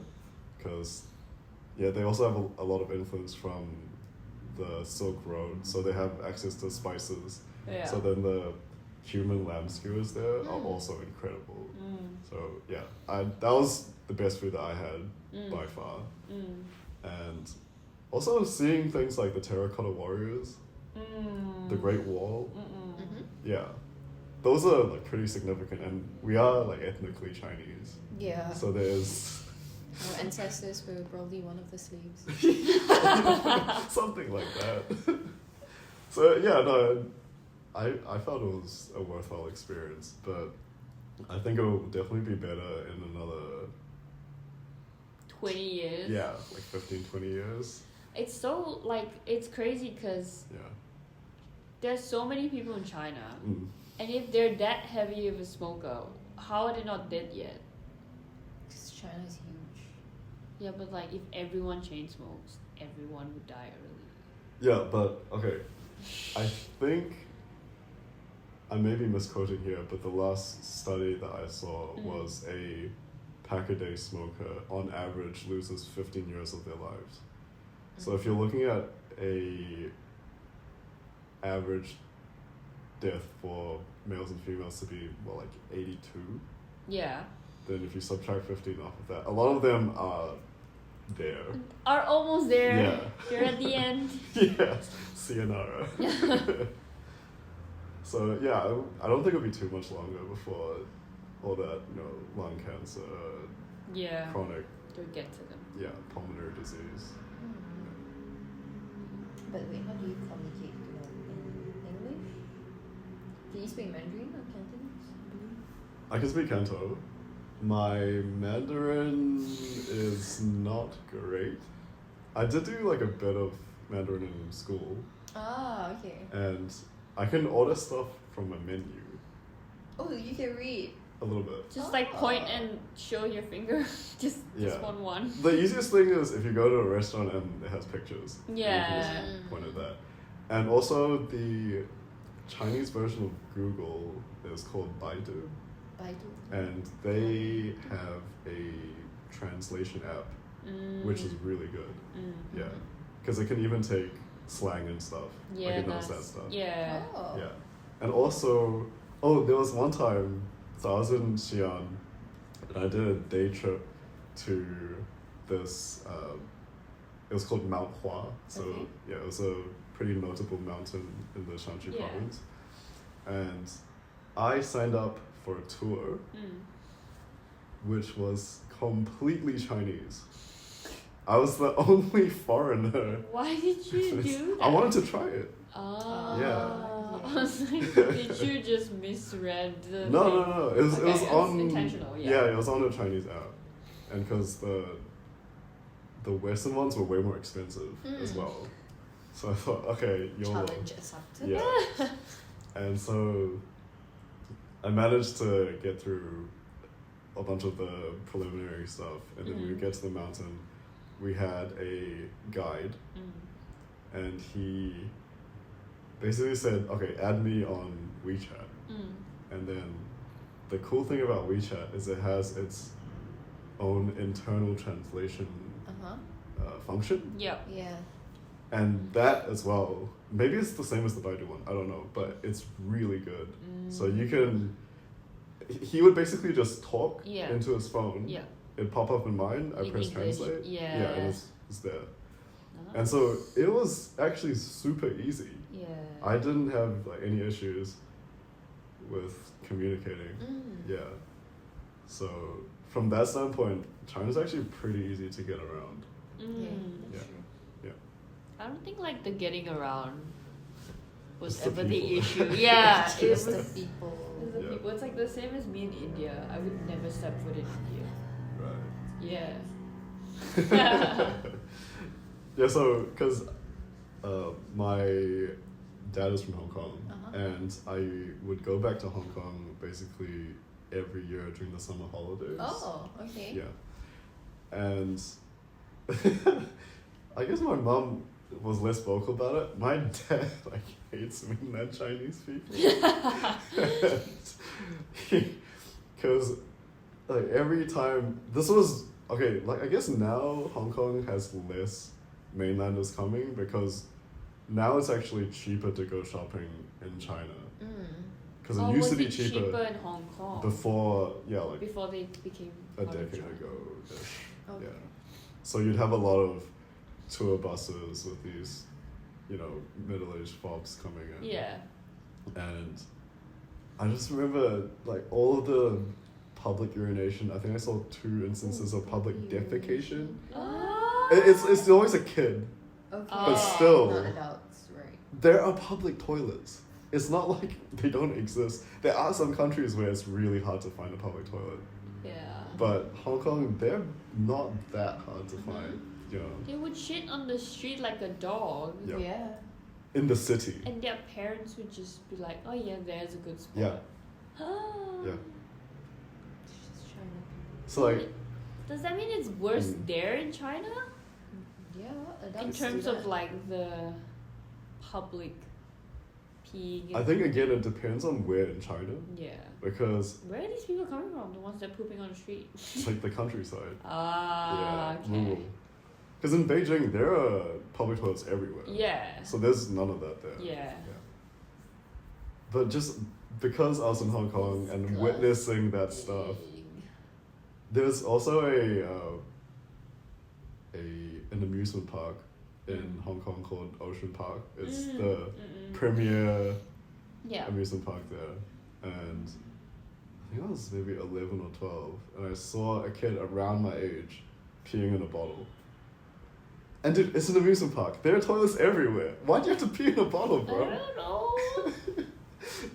because they also have a lot of influence from the Silk Road, so they have access to spices. Yeah. So then the cumin lamb skewers there are also incredible. So yeah, that was the best food that I had by far. And also seeing things like the Terracotta Warriors, the Great Wall, yeah, those are like pretty significant, and we are like ethnically Chinese. Yeah. So there's Our ancestors were probably one of the slaves. something like that. So yeah, no, I felt it was a worthwhile experience, but I think it will definitely be better in another 20 years. Yeah, like 15, 20 years. It's so like it's crazy because there's so many people in China, and if they're that heavy of a smoker, how are they not dead yet? Because China is huge. Yeah, but like if everyone chain smokes, everyone would die early. Yeah, but okay, I think I may be misquoting here, but the last study that I saw was a pack-a-day smoker on average loses 15 years of their lives. So if you're looking at a average death for males and females to be like 82, then if you subtract 15 off of that, a lot of them are there. Are almost there. Yeah. You're at the end. Yeah, sayonara. So yeah, I don't think it'll be too much longer before all that, lung cancer, chronic, to get to them. pulmonary disease. But wait, how do you communicate to them in English? Can you speak Mandarin or Cantonese? I can speak Canto. My Mandarin is not great. I did do like a bit of Mandarin in school. Ah, okay. And I can order stuff from a menu. Oh, you can read. A little bit. Just like point and show your finger. just one. The easiest thing is if you go to a restaurant and it has pictures. Yeah. You can just point at that. And also the Chinese version of Google is called Baidu. And they have a translation app, which is really good. Yeah. Because it can even take slang and stuff. Yeah, like it knows that stuff. Yeah. Oh. Yeah. And also, Oh, there was one time, so I was in Xi'an, and I did a day trip to this, it was called Mount Hua. So, Okay. yeah, it was a pretty notable mountain in the Shanxi Yeah. province. And I signed up for a tour, which was completely Chinese. I was the only foreigner. Why did you do that? I wanted to try it. Oh. Yeah. I was like, did you just misread the No, thing? no, no. It was Okay, on. intentional, yeah. Yeah, it was on a Chinese app, and because the Western ones were way more expensive as well, so I thought, okay, YOLO. Challenge accepted. Yeah. And so I managed to get through a bunch of the preliminary stuff, and then we get to the mountain. We had a guide, and he basically said, okay, add me on WeChat. And then the cool thing about WeChat is it has its own internal translation function. Yep. Yeah. And that as well, maybe it's the same as the Baidu one, I don't know, but it's really good. So you can, he would basically just talk into his phone. Yeah. It'd pop up in mine, I In press English, translate. yeah. And it's there. Nice. And so it was actually super easy. Yeah. I didn't have like any issues with communicating. Yeah. So from that standpoint, China's actually pretty easy to get around. Yeah. Yeah. Sure. I don't think like the getting around was It's the ever the people. issue. Yeah, it Just was. the people. It's the Yeah. people. It's like the same as me in India. I would never step foot in India. Right. Yeah. Yeah, so, because my dad is from Hong Kong, and I would go back to Hong Kong basically every year during the summer holidays. Oh, okay. Yeah. And I guess my mom was less vocal about it. My dad, like, hates meeting that Chinese people. Because, like, every time, this was, okay, like, I guess now Hong Kong has less mainlanders coming because now it's actually cheaper to go shopping in China. Because it used to be cheaper in Hong Kong before, yeah, like before they became a part of decade China. ago. Okay. Yeah. So you'd have a lot of tour buses with these, you know, middle-aged fobs coming in. Yeah. And I just remember, like, all of the public urination. I think I saw 2 instances of public defecation. Oh. It's always a kid. Okay. But still- Not adults, right? There are public toilets. It's not like they don't exist. There are some countries where it's really hard to find a public toilet. Yeah. But Hong Kong, they're not that hard to find, you know, They would shit on the street like a dog. Yeah. Yeah. in the city. And their parents would just be like, oh yeah, there's a good spot. Yeah. Yeah. It's just China people. So, like, Does that mean it's worse there in China? Yeah, In adults do terms that. of like the public peeing? I think, again, it depends on where in China. Yeah. Because, Where are these people coming from? The ones that are pooping on the street? like, the countryside. Ah, yeah, okay. rural. Because in Beijing, there are public toilets everywhere. Yeah. So there's none of that there. Yeah. But just because I was in Hong Kong and witnessing that stuff, there's also an amusement park in Hong Kong called Ocean Park. It's the premier Yeah. amusement park there, and I think I was maybe 11 or 12, and I saw a kid around my age peeing in a bottle. And dude, it's an amusement park. There are toilets everywhere. Why do you have to pee in a bottle, I bro? don't know.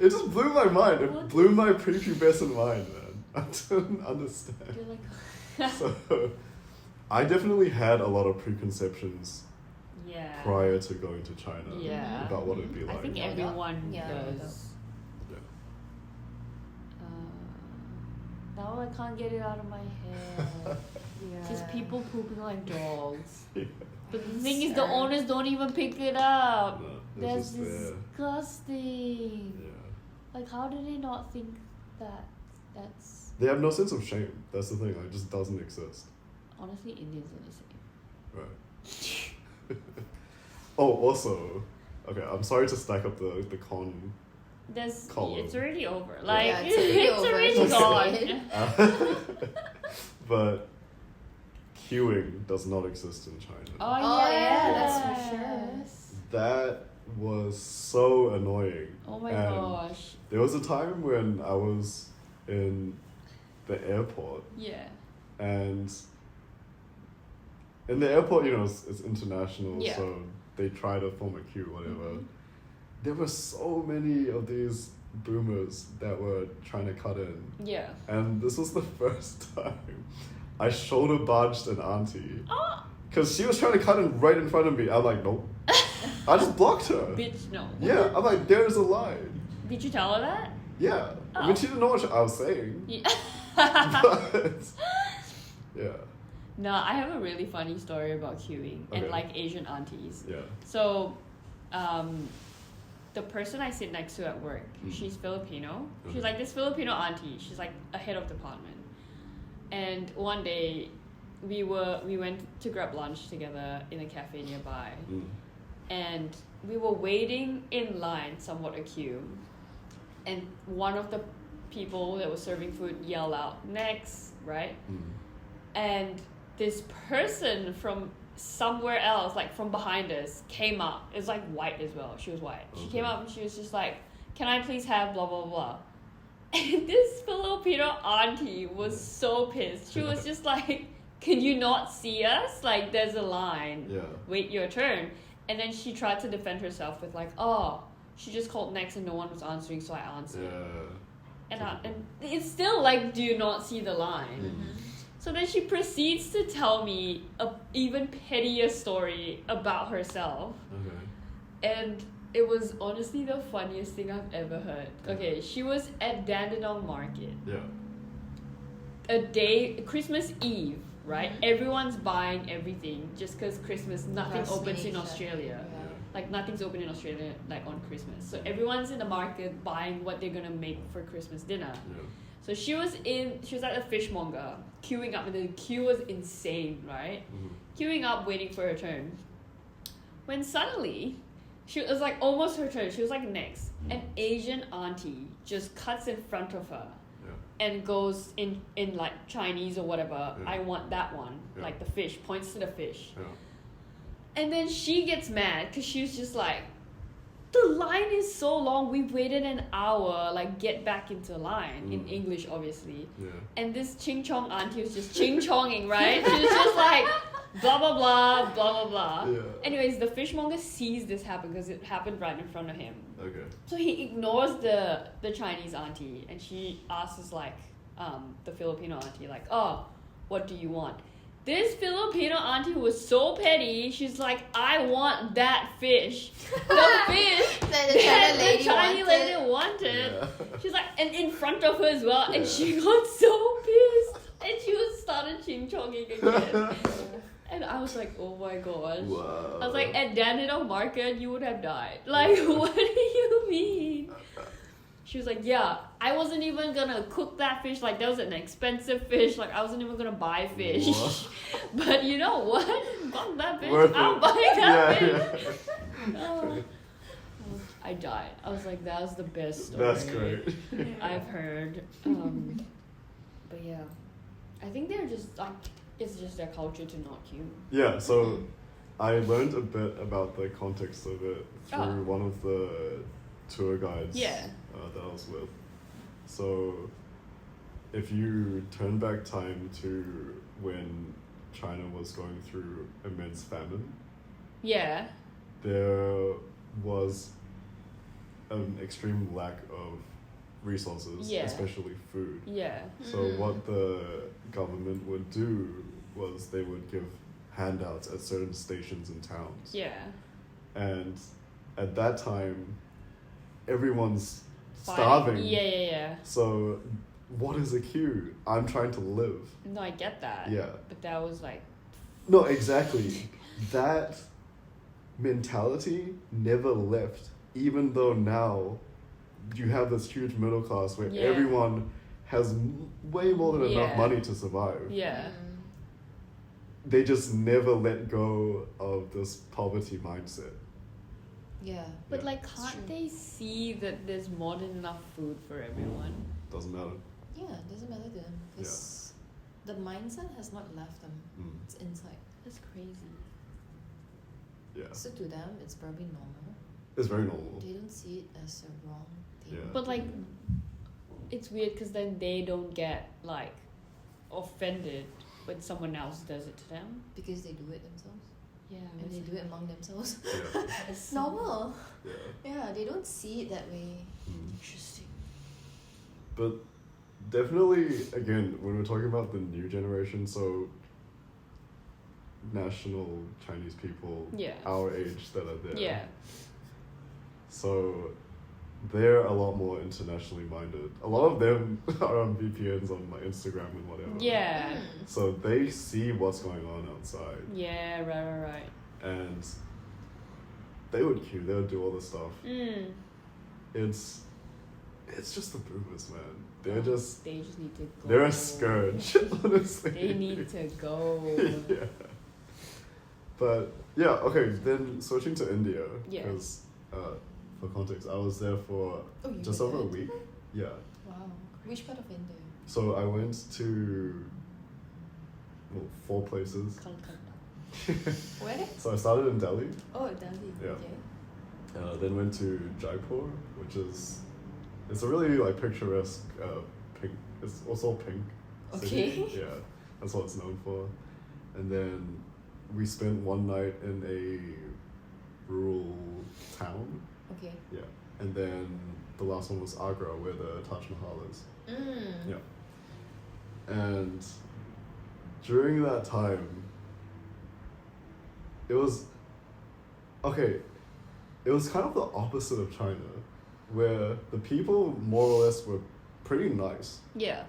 It just blew my mind. It What? blew my prepubescent mind, man. I didn't understand. You're like, So, I definitely had a lot of preconceptions yeah. prior to going to China Yeah. about what it'd be I like. think Yeah. everyone Yeah. does. Yeah. Now I can't get it out of my head. Yeah. Just people pooping like dogs. Yeah. But the thing is, the Sir. owners don't even pick it up. No, it's That's just there. disgusting. Yeah. Like, how do they not think that that's... They have no sense of shame. That's the thing. Like, it just doesn't exist. Honestly, Indians are the same. Right. Oh, also, okay, I'm sorry to stack up the con it's already over. It's already gone. But queuing does not exist in China. Oh yeah, that's for sure. That was so annoying. Oh my gosh. There was a time when I was in the airport. Yeah. And in the airport, it's international, so they try to form a queue, whatever. Mm-hmm. There were so many of these boomers that were trying to cut in. Yeah. And this was the first time I shoulder barged an auntie. Because she was trying to cut in right in front of me. I'm like, nope. I just blocked her. Bitch, no. Yeah, I'm like, there's a line. Did you tell her that? Yeah. I mean, she didn't know what I was saying. Yeah. But, yeah. No, I have a really funny story about queuing and Asian aunties. Yeah. So, the person I sit next to at work, she's Filipino. She's like this Filipino auntie. She's like a head of department. And one day, we went to grab lunch together in a cafe nearby, and we were waiting in line, somewhat a queue, and one of the people that was serving food yelled out, "Next," right? And this person from somewhere else, like from behind us, came up. It was like white as well. She was white. She came up and she was just like, "Can I please have blah blah blah?" And this Filipino auntie was so pissed. She was just like, "Can you not see us? Like, there's a line. Yeah. Wait your turn." And then she tried to defend herself with like, "Oh, she just called next and no one was answering, so I answered." Yeah. And it's still like, do you not see the line? Mm-hmm. So then she proceeds to tell me a even pettier story about herself. Okay. And it was honestly the funniest thing I've ever heard. Okay, she was at Dandenong Market. Yeah. Christmas Eve, right? Everyone's buying everything just because Christmas, nothing opens in Australia. Yeah. Like, nothing's open in Australia, like, on Christmas. So everyone's in the market buying what they're gonna make for Christmas dinner. Yeah. So she was at a fishmonger, queuing up, and the queue was insane, right? Queuing up, waiting for her turn. When suddenly, she was like almost her turn, she was like next. An Asian auntie just cuts in front of her and goes in like Chinese or whatever, "I want that one," like the fish, points to the fish. And then she gets mad because she was just like, "The line is so long, we've waited an hour, like get back into line," in English obviously. And this Ching Chong auntie was just Ching Chonging, right? She was just like, blah blah blah, blah blah blah. Anyways, the fishmonger sees this happen because it happened right in front of him. Okay. So he ignores the Chinese auntie, and she asks like the Filipino auntie like, "Oh, what do you want?" This Filipino auntie was so petty. She's like, "I want that fish." The fish that the Chinese lady wanted. Yeah. She's like, and in front of her as well. And she got so pissed. And she started ching-chonging again. And I was like, oh my gosh. Wow. I was like, at Dandenong Market, you would have died. Like, what do you mean? She was like, yeah, I wasn't even gonna cook that fish. Like, that was an expensive fish. Like, I wasn't even gonna buy fish. But you know what? Fuck that fish. I'll buy that fish. Oh. I died. I was like, that was the best story That's great. I've heard. But yeah, I think they're just like, it's just their culture to not queue. Yeah, so I learned a bit about the context of it through one of the tour guides that I was with. So if you turn back time to when China was going through immense famine, there was an extreme lack of resources, especially food. So what the government would do was they would give handouts at certain stations in towns. And at that time, everyone's starving. So what is a queue? I'm trying to live. No, I get that. But that was like... No, exactly. That mentality never left, even though now you have this huge middle class where everyone has way more than enough money to survive. They just never let go of this poverty mindset. Yeah. But Yeah. like, It's can't true. they see that there's more than enough food for everyone? Doesn't matter. Yeah, it doesn't matter to them because the mindset has not left them. Mm. It's inside. That's crazy. Yeah. So to them, it's probably normal. It's very normal. They don't see it as a wrong thing. Yeah. But like, it's weird because then they don't get like offended when someone else does it to them. Because they do it themselves. Yeah, And they do it among themselves. Yeah. It's normal. Yeah. Yeah, they don't see it that way. Mm. Interesting. But definitely, again, when we're talking about the new generation, so national Chinese people Yeah. our age that are there. Yeah. So they're a lot more internationally minded. A lot of them are on VPNs on like Instagram and whatever. Yeah. Mm. So they see what's going on outside. Yeah. Right. And they would queue, they would do all this stuff. Mm. It's just the boomers, man. They just need to go. they're a scourge, honestly. They need to go. Yeah. But yeah, okay, then switching to India. Yeah. Because for context, I was there for Oh, you just were over a there week. too? Yeah. Wow. Which part of India? So I went to 4 places. Calcutta. Where? So I started in Delhi, Oh, Delhi. Yeah. Okay. then went to Jaipur, which is it's a really like picturesque pink. It's also pink. City. Okay. Yeah, that's what it's known for. And then we spent one night in a rural town. Okay. Yeah, and then the last one was Agra, where the Taj Mahal is. Mm. Yeah. And during that time, it was kind of the opposite of China, where the people more or less were pretty nice, Yeah.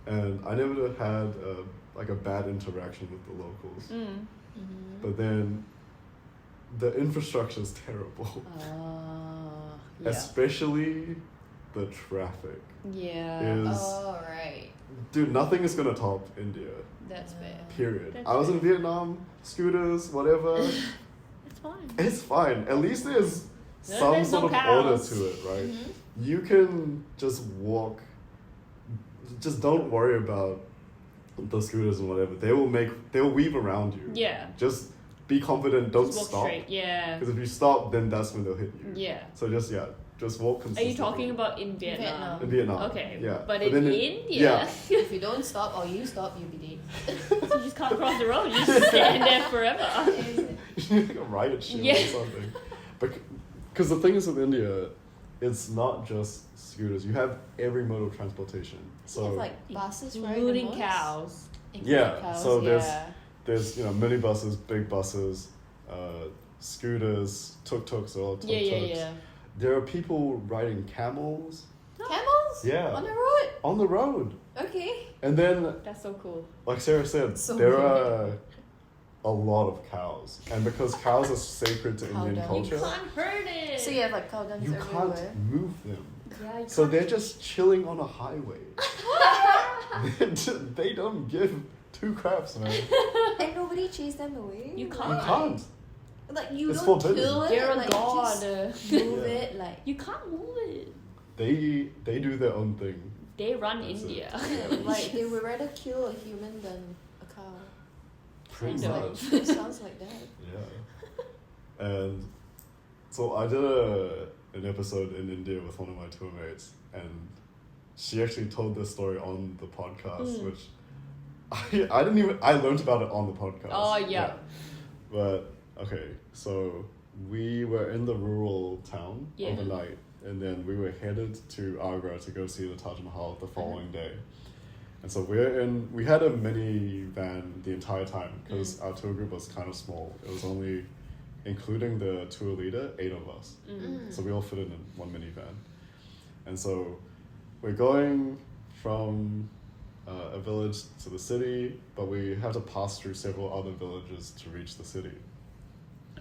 and I never had a bad interaction with the locals. Mm. Mm-hmm. But then the infrastructure is terrible, Yeah. especially the traffic. Yeah. Is Oh, right. dude, nothing is gonna top India. That's bad. Period. That's I was in fair. Vietnam, scooters, whatever. It's fine. It's fine. At least there's some There's sort no of order cows. to it, right? Mm-hmm. You can just walk. Just don't worry about the scooters and whatever. They will weave around you. Yeah. Just be confident. Don't Just walk stop. straight. Yeah. Because if you stop, then that's when they'll hit you. Yeah. So just walk Are consistently. you talking about in Vietnam? Vietnam. In Vietnam? Okay. Yeah. But in then India, If you don't stop or you stop, you'll be dead. you just can't cross the road. You just stand there forever. You need like a riot shield Yeah. or something. Because the thing is with India, it's not just scooters. You have every mode of transportation. So you have like buses, right? Including the most? cows. Yeah, Cows, so Yeah. there's minibuses, big buses, scooters, tuk-tuks, or tuk-tuks. Yeah. There are people riding camels. Camels? Yeah. On the road? On the road. Okay. And then, That's so cool. like Sarah said, So there weird. are a lot of cows. And because cows are sacred to Cow Indian dung. culture, You can't hurt it. So you have like cow dungs you everywhere. can't move them. Yeah, you So can't. they're just chilling on a highway. They don't give 2 craps, man. And nobody chased them away? You You can't. can't. Like you It's don't forbidden. kill it, You're a like god. just move Yeah. it like You can't move it. They do their own thing. They run That's it. India. Yeah. like they would rather kill a human than a cow. Pretty Kind of. much. It sounds like that. Yeah. And so I did an episode in India with one of my tour mates, and she actually told this story on the podcast, which I learned about it on the podcast. Oh, yeah. But okay, so we were in the rural town Yeah. overnight, and then we were headed to Agra to go see the Taj Mahal the following day. And so we had a minivan the entire time because our tour group was kind of small. It was only, including the tour leader, 8 of us. So we all fit in one minivan. And so we're going from a village to the city, but we have to pass through several other villages to reach the city.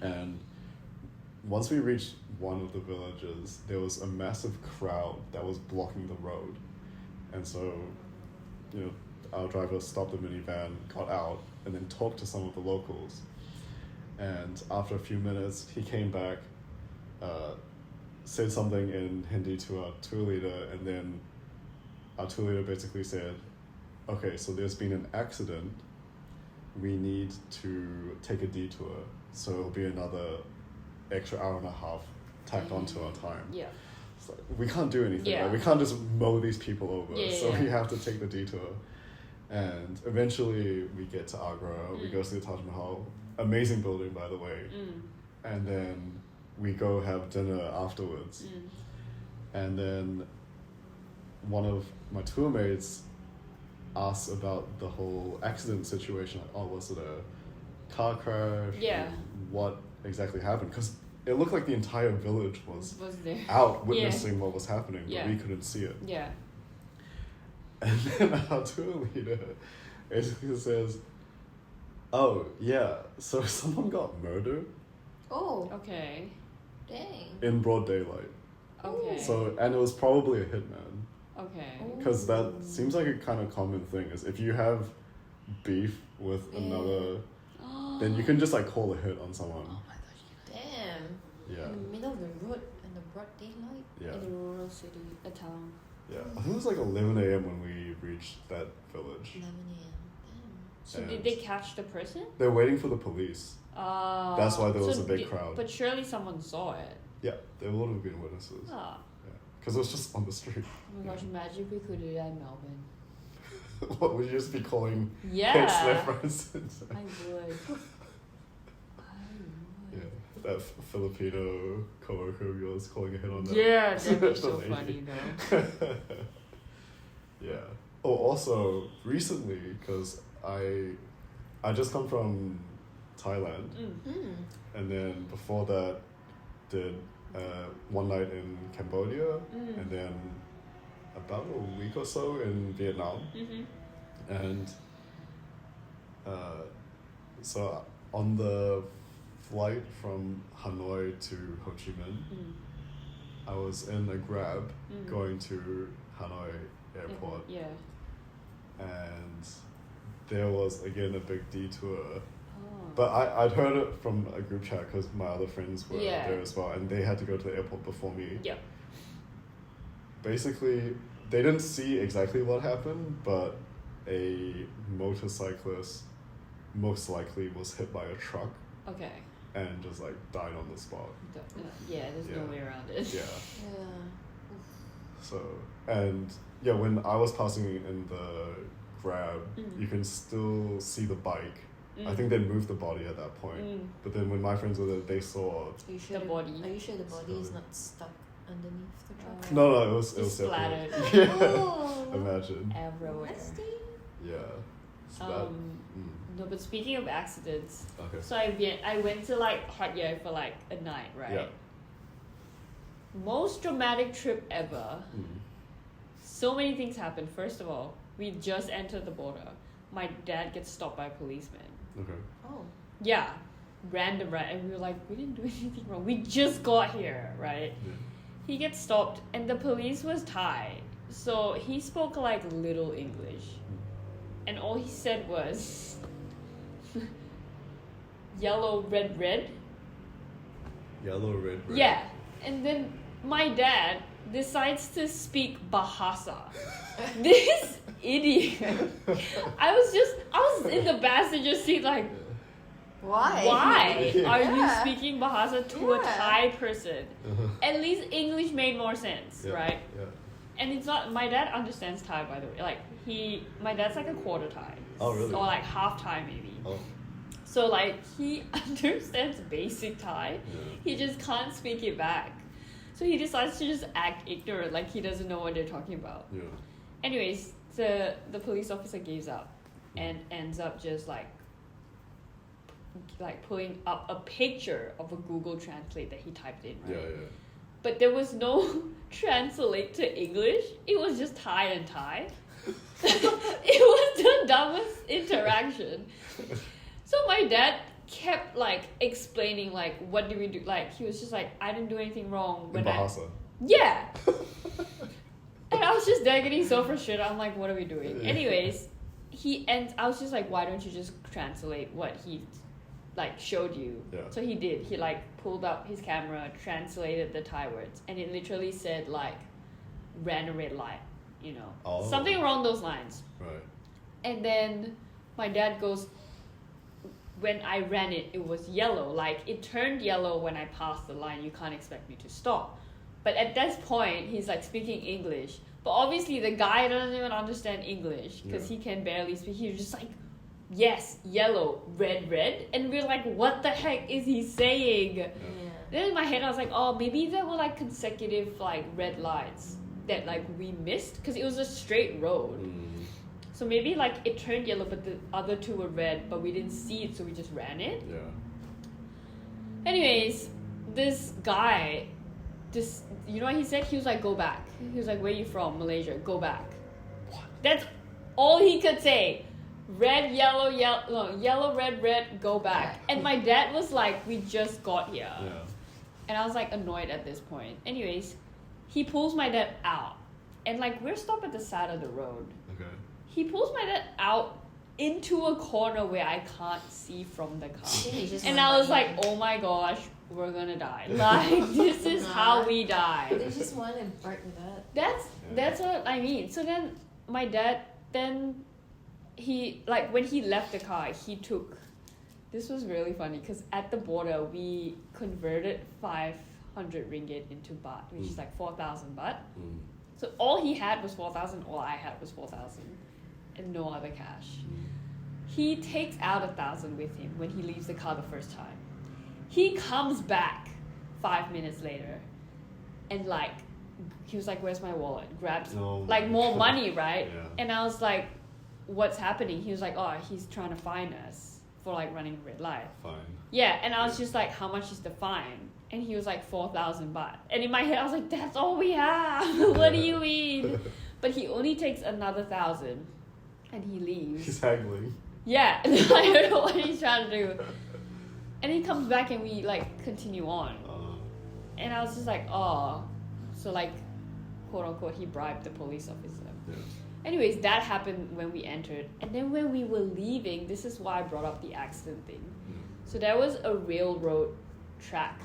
And once we reached one of the villages, there was a massive crowd that was blocking the road. And so, our driver stopped the minivan, got out, and then talked to some of the locals. And after a few minutes, he came back said something in Hindi to our tour leader, and then our tour leader basically said, okay, so there's been an accident, we need to take a detour, so it'll be another extra hour and a half tacked onto our time. Yeah. It's like, we can't do anything. Yeah. Like, we can't just mow these people over, so yeah. we have to take the detour. And eventually we get to Agra, we go see the Taj Mahal, amazing building by the way, and then we go have dinner afterwards. And then one of my tour mates asks about the whole accident situation, like, oh, was it a car crash? Yeah. What exactly happened? Because it looked like the entire village was there. out witnessing what was happening, but Yeah. we couldn't see it. Yeah. And then our tour leader basically says, oh, yeah, so someone got murdered Oh, Okay. dang. in broad daylight. Okay. So, and it was probably a hitman. Okay. Because that seems like a kind of common thing, is if you have beef with another, then you can just like call a hit on someone. Oh my gosh, damn. Yeah. In the middle of the road in the broad daylight. Yeah. In a rural city, a town. Yeah. I think it was like 11 a.m. when we reached that village. 11 a.m. So And did they catch the person? They're waiting for the police. That's why there was a big crowd. But surely someone saw it. Yeah, there would have been witnesses. Ah. Because it was just on the street. Oh my gosh, imagine if we could do that in Melbourne. What, would you just be calling Yeah. hits left, right, and center? I would. Yeah, that Filipino coworker of yours calling a hit on that. Yeah, that'd be so lady. funny though. Yeah. Oh, also, recently, because I just come from Thailand, and then before that, did one night in Cambodia, and then about a week or so in Vietnam. And so on the flight from Hanoi to Ho Chi Minh, I was in a Grab going to Hanoi airport, Yeah. and there was again a big detour. Oh. But I'd heard it from a group chat because my other friends were Yeah. there as well, and they had to go to the airport before me. Yeah. Basically, they didn't see exactly what happened, but a motorcyclist most likely was hit by a truck Okay. and just like died on the spot. Yeah, there's no Yeah. way around it. Yeah. Yeah. So, and yeah, when I was passing in the Grab, you can still see the bike. I think they moved the body at that point. But then when my friends were there, they saw. Are you sure The body. Are you sure the body is not stuck underneath the truck? No, it was It's separate. splattered. Yeah. Oh. Imagine. Everywhere. Nasty. Yeah. So that, No, but speaking of accidents, okay. so I went to like Hot Air for like a night, right? Yeah. Most dramatic trip ever. So many things happened. First of all, we just entered the border. My dad gets stopped by a policeman. Okay. Oh. Yeah, random, right? And we were like, we didn't do anything wrong. We just got here, right? Yeah. He gets stopped, and the police was Thai, so he spoke like little English, and all he said was, "Yellow, red, red." Yellow, red, red. Yeah, and then my dad decides to speak Bahasa. This idiot. I was in the passenger seat like, Why? why are you Yeah. speaking Bahasa to a Yeah. Thai person? Uh-huh. At least English made more sense, Yeah. right? Yeah. And it's not, my dad understands Thai, by the way. Like, my dad's like a quarter Thai. Oh, really? Or like half Thai, maybe. Oh. So, like, he understands basic Thai. Yeah. He just can't speak it back. So he decides to just act ignorant, like he doesn't know what they're talking about. Yeah. Anyways, the police officer gives up and ends up just like pulling up a picture of a Google Translate that he typed in, right? Yeah. But there was no translate to English. It was just Thai and Thai. It was the dumbest interaction. So my dad kept like explaining like, what did we do? Like, he was just like, I didn't do anything wrong. In Bahasa. Yeah. And I was just there getting so frustrated. I'm like, what are we doing? Yeah. Anyways, I was just like, why don't you just translate what he like showed you. Yeah. So he did. He like pulled up his camera, translated the Thai words, and it literally said like ran a red light, you know. Oh. Something along those lines. Right. And then my dad goes, when I ran it, it was yellow. Like it turned yellow when I passed the line. You can't expect me to stop. But at this point, he's like speaking English. But obviously the guy doesn't even understand English because he can barely speak. He was just like, yes, yellow, red, red. And we're like, what the heck is he saying? Yeah. Then in my head, I was like, oh, maybe there were like consecutive like red lights that like we missed because it was a straight road. Mm. So maybe like it turned yellow, but the other two were red, but we didn't see it, so we just ran it. Yeah. Anyways, this guy, just, you know what he said? He was like, go back. He was like, where you from? Malaysia. Go back. What? That's all he could say. Red, yellow, yellow, red, red, go back. And my dad was like, we just got here. Yeah. And I was like annoyed at this point. Anyways, he pulls my dad out. And like, we're stopped at the side of the road. Okay. He pulls my dad out into a corner where I can't see from the car. And I was like, oh my gosh, we're gonna die. Like, this is how we die. They just want to bark with that. That's what I mean. So then my dad, he, like, when he left the car, he took, this was really funny because at the border we converted 500 ringgit into baht, which is like 4,000 baht. Mm. So all he had was 4,000, all I had was 4,000 and no other cash. He takes out 1,000 with him when he leaves the car the first time. He comes back 5 minutes later and like, he was like, where's my wallet? Grabs like more money, right? Yeah. And I was like, what's happening? He was like, oh, he's trying to fine us for like running a red light. Fine. Yeah, and I was just like, how much is the fine? And he was like 4,000 baht. And in my head, I was like, that's all we have. What do you mean? But he only takes another 1,000 and he leaves. He's haggling. Yeah, I don't know what he's trying to do. And he comes back and we like continue on. And I was just like, oh. So like, quote unquote, he bribed the police officer. Yeah. Anyways, that happened when we entered. And then when we were leaving, this is why I brought up the accident thing. So there was a railroad track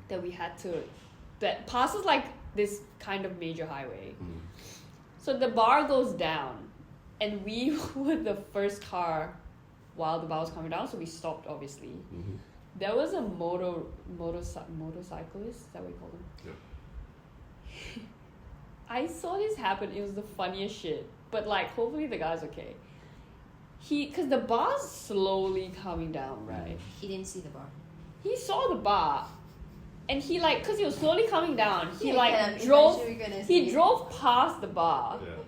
that we had to, that passes like this kind of major highway. So the bar goes down and we were the first car while the bar was coming down, so we stopped obviously. There was a motorcyclist, is that what you call them? Yeah. I saw this happen, it was the funniest shit. But like, hopefully the guy's okay. Cause the bar's slowly coming down, right? He didn't see the bar. He saw the bar. And he like, cause he was slowly coming down, he drove past the bar. Yeah.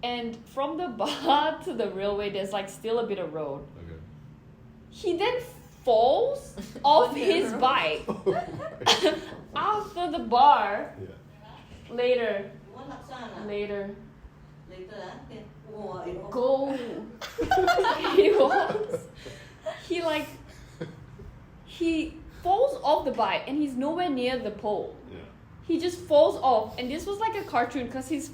And from the bar to the railway, there's like still a bit of road. Okay. He then falls off his bike Oh after the bar. yeah. Later. Go. He falls off the bike and he's nowhere near the pole. Yeah. He just falls off, and this was like a cartoon because his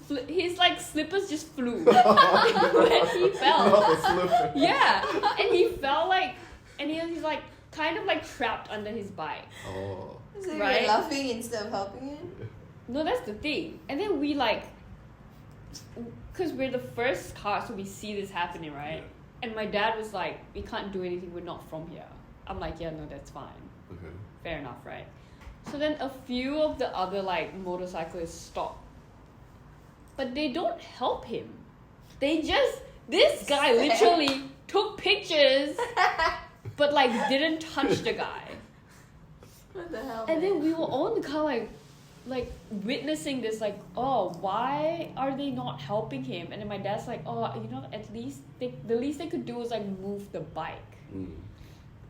like slippers just flew when he fell. Not the slipper. Yeah, and he fell like, and he's like kind of like trapped under his bike. Oh. So you Right? were laughing instead of helping him? No, that's the thing. And then we like, because we're the first car, so we see this happening, right? Yeah. And my dad was like, we can't do anything, we're not from here. I'm like, yeah, no, that's fine. Okay. Fair enough, right? So then a few of the other like motorcyclists stop. But they don't help him. This guy literally took pictures, but like didn't touch the guy. What the hell? And then we were all in the car like witnessing this, like, oh, why are they not helping him? And then my dad's like, oh, you know, at least the least they could do is like move the bike.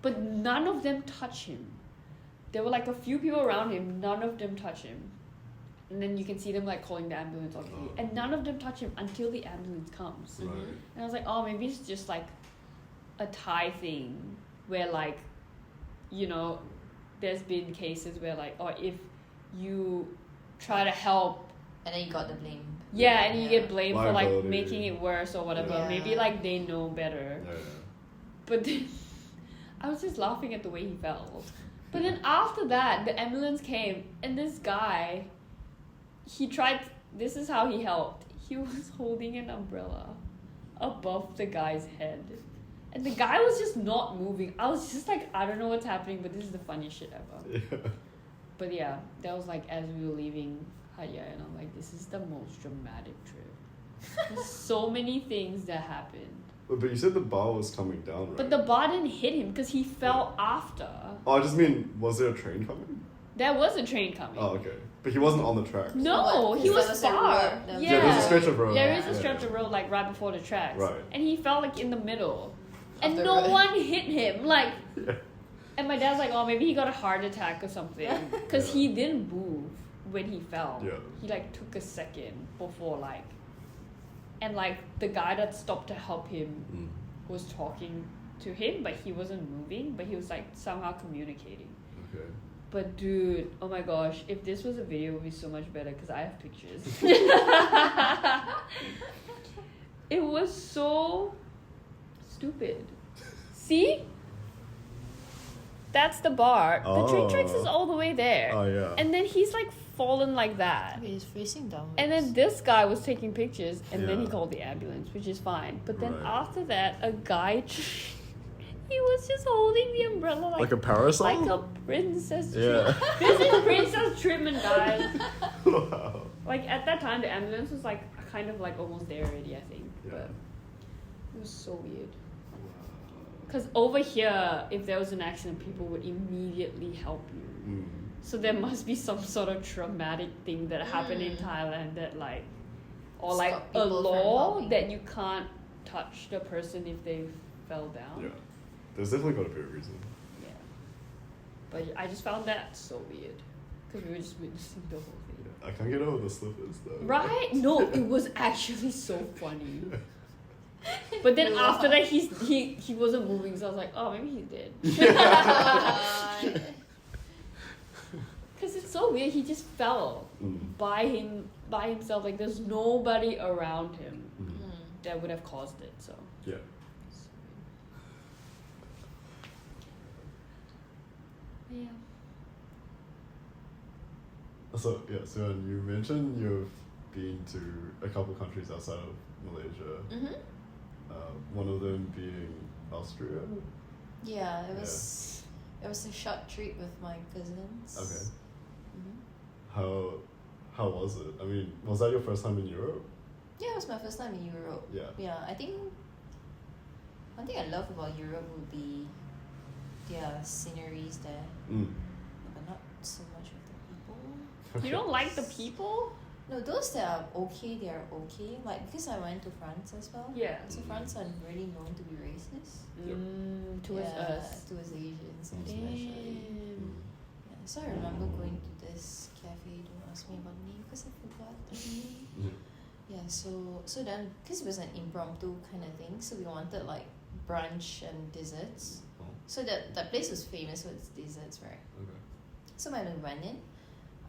But none of them touch him. There were like a few people around him, none of them touch him. And then you can see them like calling the ambulance, obviously. And none of them touch him until the ambulance comes. Right. And I was like, oh, maybe it's just like a Thai thing where like, you know, there's been cases where like, oh, if you try to help, and then you got the blame. yeah, and you get blamed for like Liability. making it worse or whatever. Yeah. Maybe like they know better. Yeah. But then I was just laughing at the way he fell. But then after that, the ambulance came, and this guy, this is how he helped. He was holding an umbrella above the guy's head. And the guy was just not moving. I was just like, I don't know what's happening, but this is the funniest shit ever. Yeah. But yeah, that was like as we were leaving Haya, and I'm like, this is the most dramatic trip. There's so many things that happened. But you said the bar was coming down, right? But the bar didn't hit him because he fell after. Oh, I just mean, was there a train coming? There was a train coming. Oh, okay. But he wasn't on the tracks. No, he was far. Yeah, there's a stretch of road. There is a stretch of road like right before the tracks. Right. And he fell like in the middle. And Of the no road. one hit him. Like, Yeah. and my dad's like, oh, maybe he got a heart attack or something. Because Yeah. he didn't move when he fell. Yeah. He like took a second before like, and like the guy that stopped to help him was talking to him, but he wasn't moving, but he was like somehow communicating. Okay. But dude, oh my gosh, if this was a video, it would be so much better because I have pictures. It was so stupid. See? That's the bar. The train tracks is all the way there. Oh, yeah. And then he's like fallen like that. Okay, he's facing downwards. And then this guy was taking pictures, and then he Yeah. called the ambulance, which is fine. But then Right. after that, a guy, he was just holding the umbrella Like a parasol? like a princess. Yeah. This is princess treatment, guys. Wow. Like at that time, the ambulance was like kind of like almost there already, I think. Yeah. But it was so weird. Because over here, if there was an accident, people would immediately help you. Mm. So there must be some sort of traumatic thing that happened in Thailand that like, or like Stop a people from law helping. that you can't touch the person if they fell down. Yeah. There's definitely got to be a reason. Yeah. But I just found that so weird. Because we were just witnessing the whole thing. Yeah. I can't get over the slippers though. Right? No, it was actually so funny. But then after that, he wasn't moving, so I was like, oh, maybe he's dead. Because it's so weird. He just fell by himself. Like there's nobody around him that would have caused it. So Yeah. yeah. So you mentioned you've been to a couple countries outside of Malaysia. One of them being Austria. Yeah, it was a short trip with my cousins. Okay. How was it? I mean, was that your first time in Europe? Yeah, it was my first time in Europe. Yeah. Yeah, I think one thing I love about Europe would be their sceneries there, but not so much of the people. You don't like the people? No, those that are okay, they are okay. Like because I went to France as well. Yeah. So France are really known to be racist. Towards Yeah, us. towards Asians Mm. especially. Damn. Yeah, so I remember going to this cafe. Don't ask me about the name because I forgot the name. Yeah, so then because it was an impromptu kind of thing, so we wanted like brunch and desserts. So that place was famous for its desserts, right? Okay. So when we went in,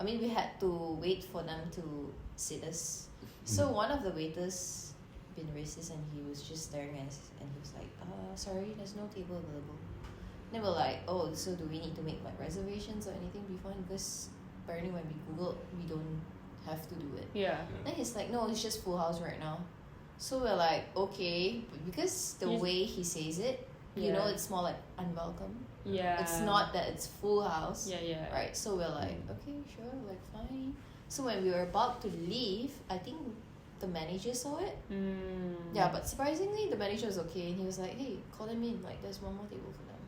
I mean we had to wait for them to sit us. So one of the waiters been racist and he was just staring at us and he was like, sorry, there's no table available. Then we're like, oh, so do we need to make like reservations or anything beforehand? Because apparently when we Googled, we don't have to do it. Yeah. Then he's like, no, it's just full house right now. So we're like, okay, but because the way he says it, you know, it's more like unwelcome. Yeah. It's not that it's full house. Yeah. Right, so we're like, okay, sure, like fine. So when we were about to leave, I think the manager saw it. Yeah, but surprisingly, the manager was okay, and he was like, hey, call them in, like there's one more table for them.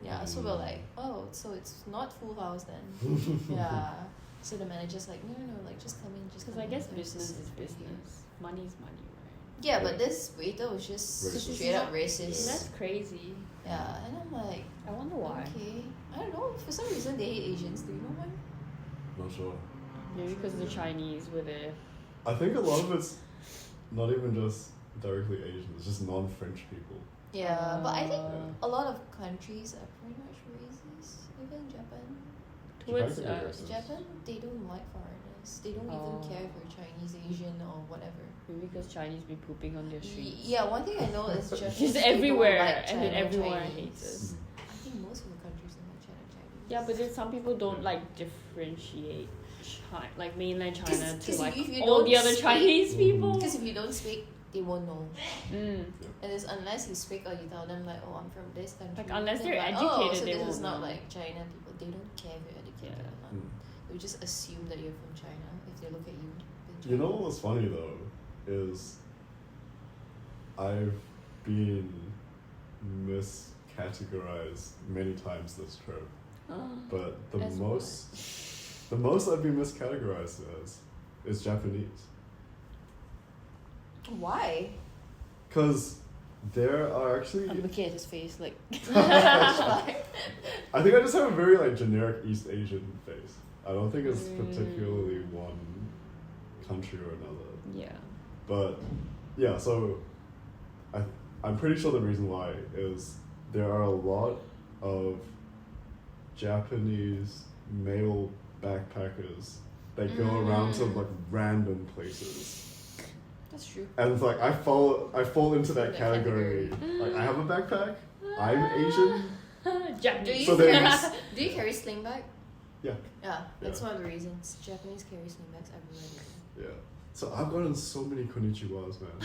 Yeah, so we're like, oh, so it's not full house then. Yeah. So the manager's like, no, like just come in, just Because come I in. guess There's business just is seat for you." business. Money's money, right? Yeah, but this waiter was just Racist. straight up racist. That's crazy. Yeah, and I'm like, I wonder why. okay. I don't know, for some reason they hate Asians. Do you know why? Not sure. Maybe because the Chinese were there. I think a lot of it's not even just directly Asian, it's just non-French people. Yeah, but I think Yeah. a lot of countries are pretty much racist. Even Japan. Towards Japan can be us. racist. Japan, they don't like foreigners. Chinese. They don't even care if you're Chinese, Asian, or whatever. Maybe because Chinese be pooping on their streets. Yeah, one thing I know is just She's everywhere, like and then everyone Chinese. hates us. I think most of the countries don't like China Chinese. Yeah, but then some people don't like differentiate like mainland China 'Cause to like if you all don't the other speak- Chinese people. Because if you don't speak, they won't know. Mm. And it's unless you speak or you tell them like, oh, I'm from this country. Like, unless then they're like, educated, oh, so they this is won't not know. like China people. They don't care if you're educated or not. They just assume that you're from China if they look at you. You know what's funny though is I've been miscategorized many times this trip, but the most I've been miscategorized as is Japanese. Why? Because there are actually I'm looking at his face like. I think I just have a very like generic East Asian face. I don't think it's particularly one country or another. Yeah. But yeah, so I'm pretty sure the reason why is there are a lot of Japanese male backpackers that go around to like random places. That's true. And it's like I fall into that category. Like I have a backpack. I'm Asian. Japanese. So there's Do you carry sling bag? Yeah. Yeah, that's Yeah. one of the reasons. Japanese carry sling bags everywhere. Yeah. So I've gotten so many konnichiwas, man.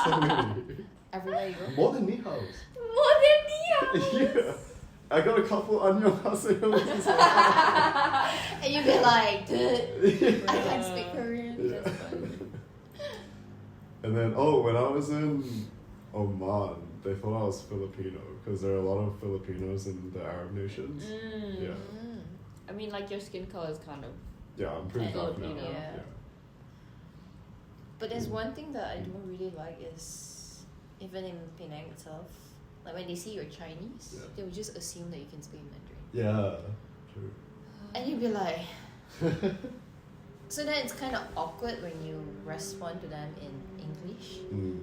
So many. Everywhere you go. More than ni-haos. More than Neo. Yeah. I got a couple annyeonghaseyo as well. And you be like, dude, I can't speak Korean. Yeah. That's funny. And then, when I was in Oman, they thought I was Filipino because there are a lot of Filipinos in the Arab nations. Yeah. I mean, like your skin color is kind of. Yeah, I'm pretty dark now. Filipino. Yeah. But there's one thing that I don't really like is, even in Penang itself, like when they see you're Chinese, they will just assume that you can speak Mandarin. Yeah, true. And you'll be like... So then it's kind of awkward when you respond to them in English.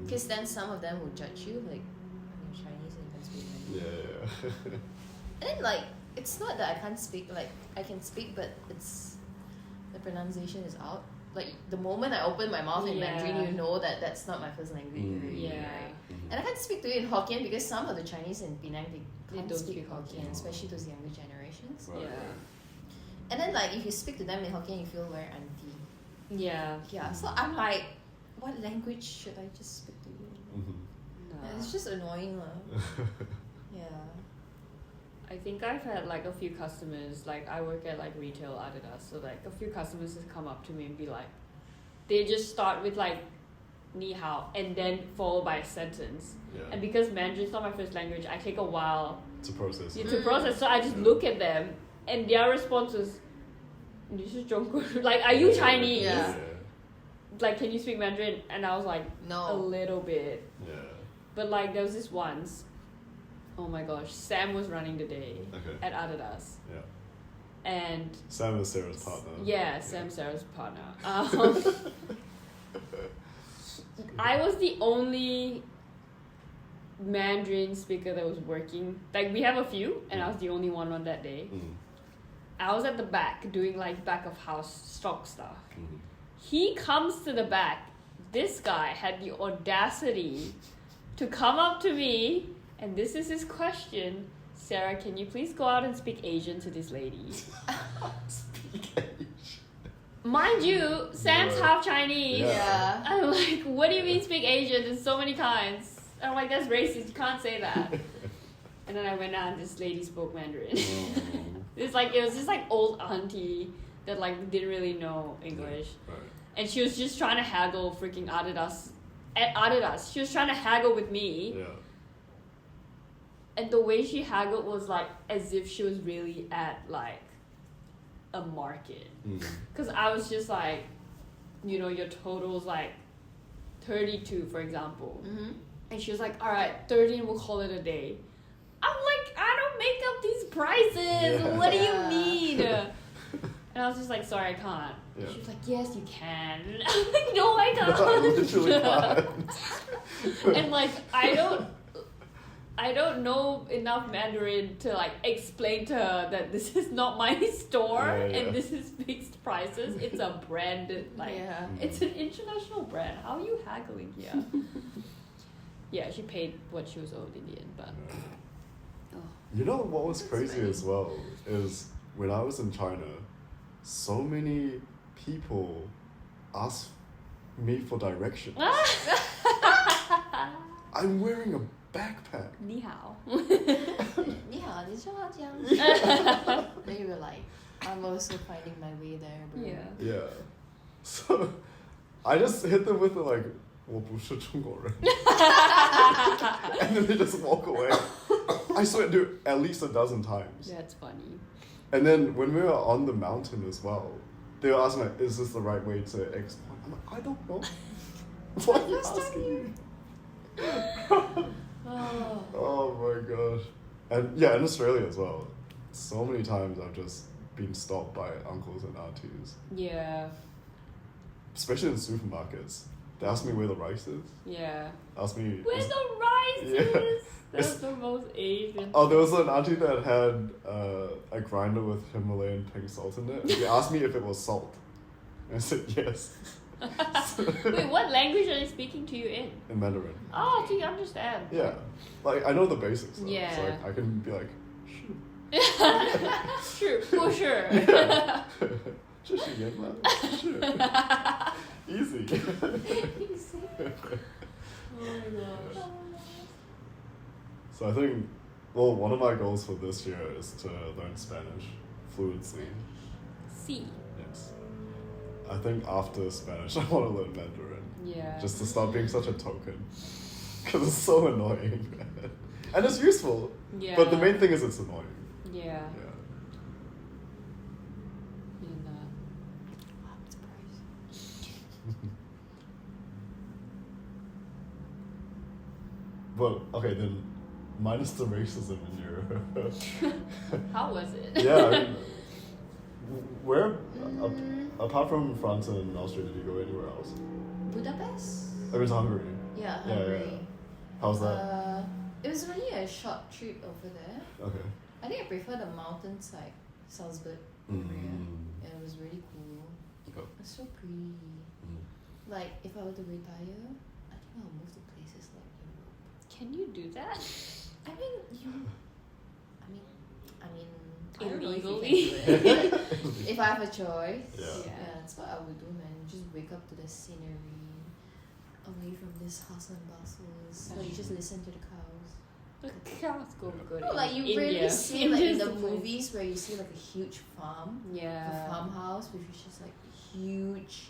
Because then some of them will judge you, like, you're Chinese and you can speak Mandarin. Yeah. And then, like, it's not that I can't speak, like, I can speak, but it's... The pronunciation is out. Like, the moment I open my mouth in Mandarin, you know that that's not my first language already, right? And I can't speak to you in Hokkien because some of the Chinese in Penang, they don't speak Hokkien, especially those younger generations. Right. Yeah. And then, like, if you speak to them in Hokkien, you feel very auntie. Yeah. Yeah, so I'm like, what language should I just speak to you? Nah. It's just annoying, lah. Yeah. I think I've had like a few customers, like I work at like retail Adidas, so like a few customers have come up to me and be like, they just start with like ni hao and then followed by a sentence. Yeah. And because Mandarin's not my first language, I take a while To process. to process. So I just look at them and their response is, this is Zhongguo. Like, are you Chinese? Yeah. Like, can you speak Mandarin? And I was like, No. a little bit. Yeah. But like there was this once, oh my gosh, Sam was running the day at Adidas. Yeah. And Sam is Sarah's partner. yeah, Sam, Sarah's partner. I was the only Mandarin speaker that was working. Like we have a few, and I was the only one on that day. I was at the back doing like back of house stock stuff. He comes to the back. This guy had the audacity to come up to me, and this is his question: Sarah, can you please go out and speak Asian to this lady? Speak Asian. Mind you, Sam's half Chinese. Yeah. I'm like, what do you mean speak Asian? There's so many kinds. I'm like, that's racist. You can't say that. And then I went out and this lady spoke Mandarin. It was just like old auntie that like didn't really know English. Right. And she was just trying to haggle freaking Adidas. At Adidas. She was trying to haggle with me. Yeah. And the way she haggled was like as if she was really at like a market. Because I was just like, you know, your total's like 32, for example. And she was like, all right, 30 and we'll call it a day. I'm like, I don't make up these prices. Yeah. What do you mean? And I was just like, sorry, I can't. Yeah. She was like, yes, you can. I'm like, no, I can't. I literally can't. And like, I don't... I don't know enough Mandarin to like explain to her that this is not my store and this is fixed prices. It's a branded it's an international brand. How are you haggling here? Yeah, she paid what she was owed in the end, but You know what was crazy as well is when I was in China, so many people asked me for directions. I'm wearing a backpack. 你好. 你好，你说话这样。Then you were like, I'm also finding my way there, bro. Yeah. So I just hit them with the like, 我不是中国人. And then they just walk away. I swear, dude, at least a dozen times. That's funny. And then when we were on the mountain as well, they were asking like, is this the right way to export? I'm like, I don't know. Why are you asking me? Oh my gosh. And yeah, in Australia as well. So many times I've just been stopped by uncles and aunties. Yeah. Especially in supermarkets. They ask me where the rice is. Yeah. Ask me where the rice is. That's the most Asian. Oh, there was an auntie that had a grinder with Himalayan pink salt in it. She asked me if it was salt. And I said yes. Wait, what language are they speaking to you in? In Mandarin. Oh, so you understand. Yeah. Like, I know the basics. Though. Yeah. So I can be like, sure. Sure, for sure. Yeah. Sure. Easy. Oh my gosh. So I think, well, one of my goals for this year is to learn Spanish fluently. C. Yes. I think after Spanish, I want to learn Mandarin. Yeah. Just to stop being such a token. Because it's so annoying. And it's useful. Yeah. But the main thing is it's annoying. Yeah. Yeah. And, I'm surprised. Well, okay, then minus the racism in Europe. how was it? Yeah. I mean, where, apart from France and Austria, did you go anywhere else? Budapest? I went to Hungary. Yeah, Yeah, Hungary. yeah. How's that? It was really a short trip over there. Okay. I think I prefer the mountainside, Salzburg area. And it was really cool. Okay. It's so pretty. Like, if I were to retire, I think I'll move to places like Europe. Can you do that? I mean, I don't know if you Illegally? can do it, but if I have a choice, Yeah. that's what I would do, man. Just wake up to the scenery, away from this hustle and bustle. So you just listen to the cows. The cows go good. No, like you India. rarely see like in India's the place. movies where you see like a huge farm, Yeah. a farmhouse, which is just like huge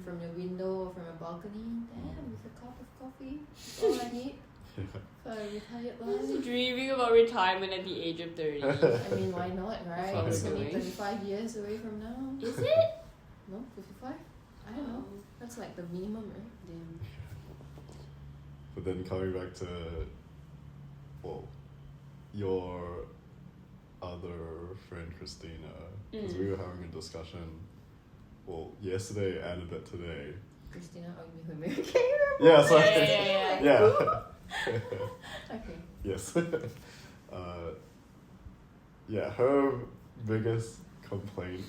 from your window or from a balcony. Damn, with a cup of coffee, that's all I need for a retired life. Dreaming about retirement at the age of 30. I mean, why not, right? That's It's what I'm only doing. 35 years away from now. Is it? No, 55? I don't know. That's like the minimum, right? Damn. But then coming back to, well, your other friend Christina, because we were having a discussion, well, yesterday and a bit today. Christina, oh, you mean American? Can you remember? Yeah, sorry. Yeah. Okay. Yes. Yeah, her biggest complaint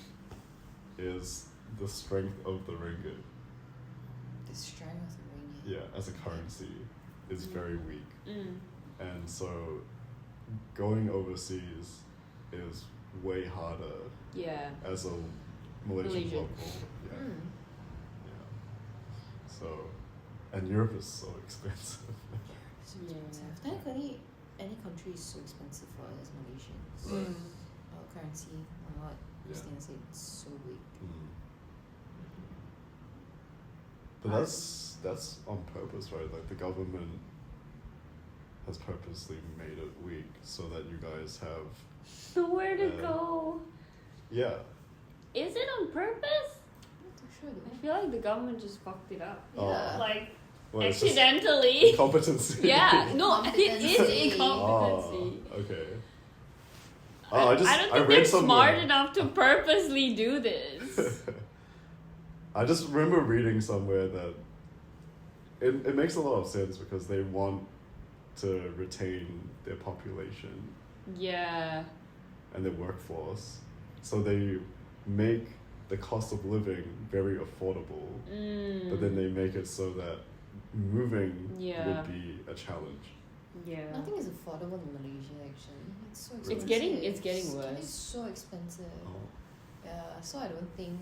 is the strength of the ringgit. The strength of the ringgit. Yeah, as a currency is very weak. Mm. And so going overseas is way harder Yeah. as a Malaysian Malaysian. local. Yeah. Mm. Yeah. So, and Europe is so expensive. So Yeah. expensive. Technically, any country is so expensive for us as Malaysians. Right. Our currency, or what Christina said, it's so weak. But that's on purpose, right? Like the government has purposely made it weak so that you guys have. Nowhere to go. Yeah. Is it on purpose? I'm not too sure I though. feel like the government just fucked it up. Yeah. Like, Well, it's just accidentally. incompetency. Yeah, no, it is Incompetency. incompetency. Oh, okay. I I don't think read they're somewhere. smart enough to purposely do this. I just remember reading somewhere that it makes a lot of sense because they want to retain their population. Yeah. And their workforce. So they make the cost of living very affordable. But then they make it so that moving would be a challenge. Yeah. Nothing is affordable in Malaysia actually. It's so expensive. It's getting worse. It's so expensive. Oh. Yeah, so I don't think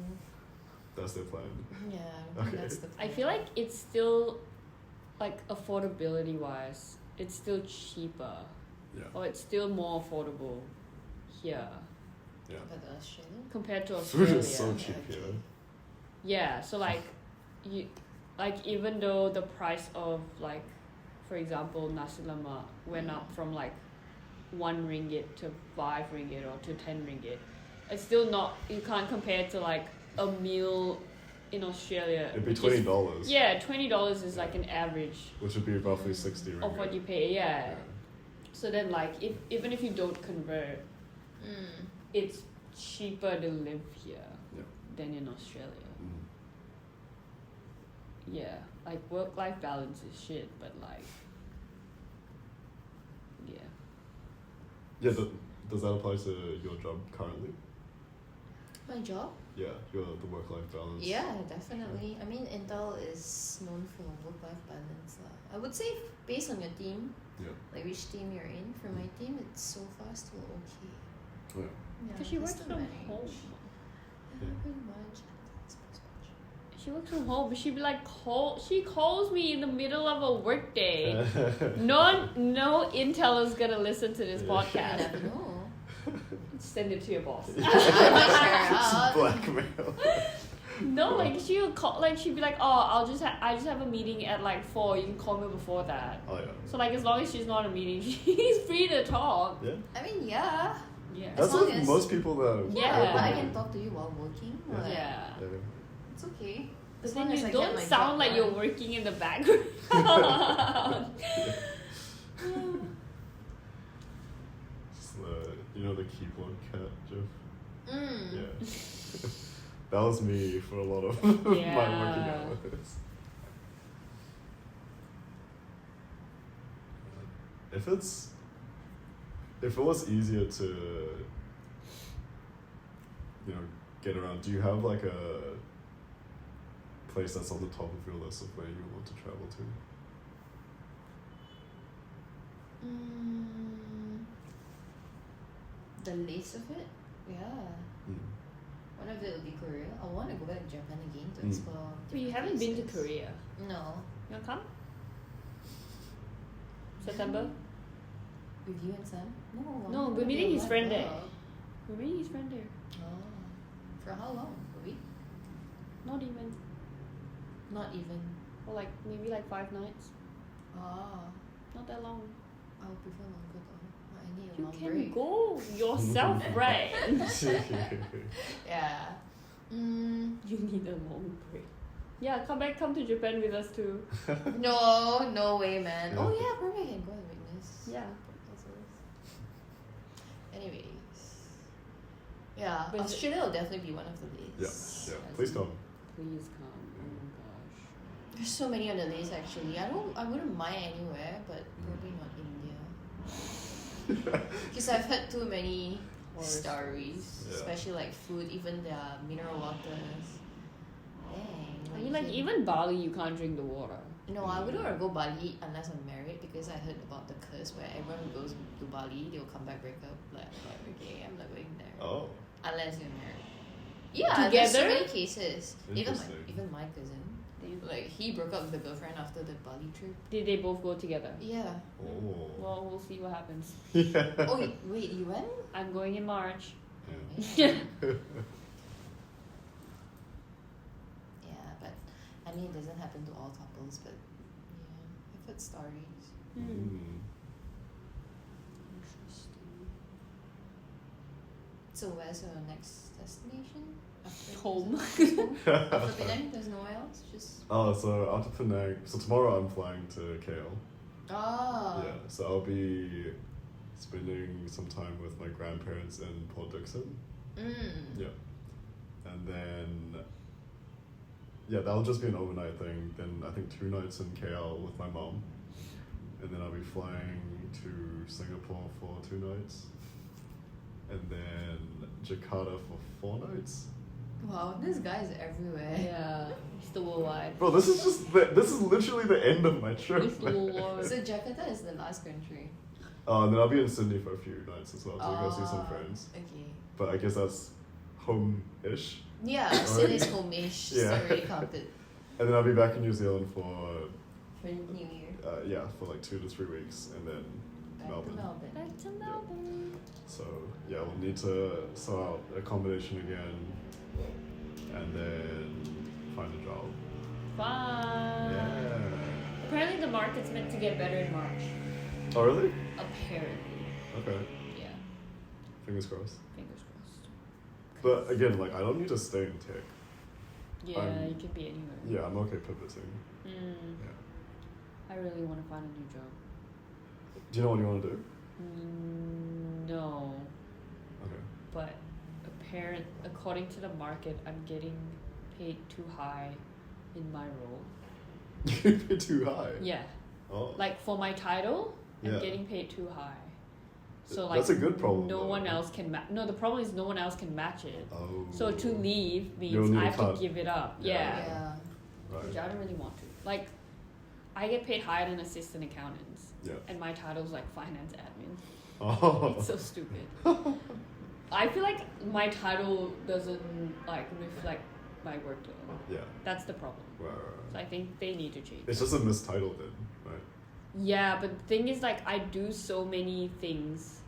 That's their plan. Yeah, I don't think that's the plan. I feel like it's still like affordability wise, it's still cheaper. Yeah. Or it's still more affordable here. Yeah. Compared to Australia. Compared to Food Australia. is so cheap here. Yeah, so like even though the price of like, for example, nasi lemak went up from like 1 ringgit to 5 ringgit or to 10 ringgit, it's still not, you can't compare it to like a meal in Australia. It'd be $20. Yeah, $20 is like an average Which would be roughly 60 ringgit. of what you pay. Yeah. So then like even if you don't convert, it's cheaper to live here than in Australia. Yeah, like work-life balance is shit, but like, Yeah, does that apply to your job currently? My job? Yeah, the work-life balance. Yeah, definitely. I mean, Intel is known for work-life balance. I would say based on your team, like which team you're in. For my team, it's so far still okay. Yeah. because she works still from manage. home. Yeah, pretty much. She works from home, but she'd be like, she calls me in the middle of a work day. No Intel is gonna listen to this You podcast. never know. Send it to your boss. I might share out. Blackmail. No, like she would call, like she'd be like, oh, I just have a meeting at like 4. You can call me before that. Oh yeah. So like as long as she's not in a meeting, she's free to talk. Yeah. I mean, yeah. Yeah. That's As long like as- most people that. Yeah. But I can talk to you while working. Yeah. Like, Yeah. It's okay. But As then long as you I don't get my sound job like you're done. working in the background. It's the keyboard cat, Jeff? Mm. Yeah. That was me for a lot of my working Yeah. hours. If it was easier to, get around, do you have like a place that's on the top of your list of where you want to travel to? The least of it? Yeah. One of it would be Korea. I want to go back to Japan again to explore. But you different haven't been to places. Korea. No. You wanna come? September? With you and Sam? No. No, I'm we're gonna meeting be his on friend work. there. We're meeting his friend there. Oh. For how long? A week? Not even. Not even. Or like maybe like 5 nights. Ah. Not that long. I would prefer longer though. I need a You long can break. go yourself, right? Yeah. You need a long break. Yeah, come to Japan with us too. No way, man. Oh yeah, probably I can go and witness. Yeah. Anyways. Yeah, But is Australia will definitely be one of the lists. Yeah. Please come. Please come. Oh my gosh. There's so many on the list actually. I wouldn't mind anywhere, but probably not India. Because I've heard too many stories, especially like food, even their mineral waters. Dang. I mean, like even Bali, you can't drink the water. No, I wouldn't want to go Bali unless I'm married because I heard about the curse where everyone who goes to Bali, they'll come back, break up. Like, okay, I'm not going there. Oh. Unless you're married. Yeah, there's so Together? many cases. Interesting. Even my cousin. Like, he broke up with the girlfriend after the Bali trip. Did they both go together? Yeah. Oh. Well, we'll see what happens. Yeah. Oh, wait, you went? I'm going in March. Yeah. Yeah, but I mean, it doesn't happen to all couples, but yeah, I've heard stories. Hmm. Interesting. So, where's your next destination? After Home. After Penang, there's nowhere else? Just. Oh, so after Penang, so tomorrow I'm flying to KL. Ah. Yeah, so I'll be spending some time with my grandparents in Port Dickson. Yeah. And then, that'll just be an overnight thing. Then I think 2 nights in KL with my mom. and then I'll be flying to Singapore for 2 nights, and then Jakarta for 4 nights. Wow, this guy is everywhere. Yeah, it's the worldwide. Bro, this is literally the end of my trip. It's the world. So Jakarta is the last country. And then I'll be in Sydney for a few nights as well, to go see some friends. Okay. But I guess that's home-ish. Yeah, Sydney's home-ish. Yeah. It's already counted. And then I'll be back in New Zealand for For New Year. for like 2 to 3 weeks, and then Back Melbourne. to Melbourne. Back to Melbourne. So yeah, we'll need to sort out accommodation again, and then find a job. Fun. Yeah. Apparently the market's meant to get better in March. Oh really? Apparently. Okay. Yeah. Fingers crossed. Fingers crossed. But again, like I don't need to stay in tech. Yeah, I'm- you could be anywhere. Yeah, I'm okay pivoting. Mm. Yeah. I really want to find a new job. Do you know what you want to do? No, Okay. but according to the market, I'm getting paid too high in my role. You pay too high. Yeah, Oh. like for my title, I'm Yeah. getting paid too high. So like That's a good problem. no though. one else can No, the problem is no one else can match it. Oh. So to leave You'll means need I a have cut. to give it up. Yeah. Yeah. Right. Which I don't really want to. Like, I get paid higher than assistant accountants, Yeah. and my title's like finance admin. Oh. It's so stupid. I feel like my title doesn't like reflect my workload. Yeah. That's the problem. Right. So I think they need to change. It's just a mistitle then, right? Yeah, but the thing is, like, I do so many things,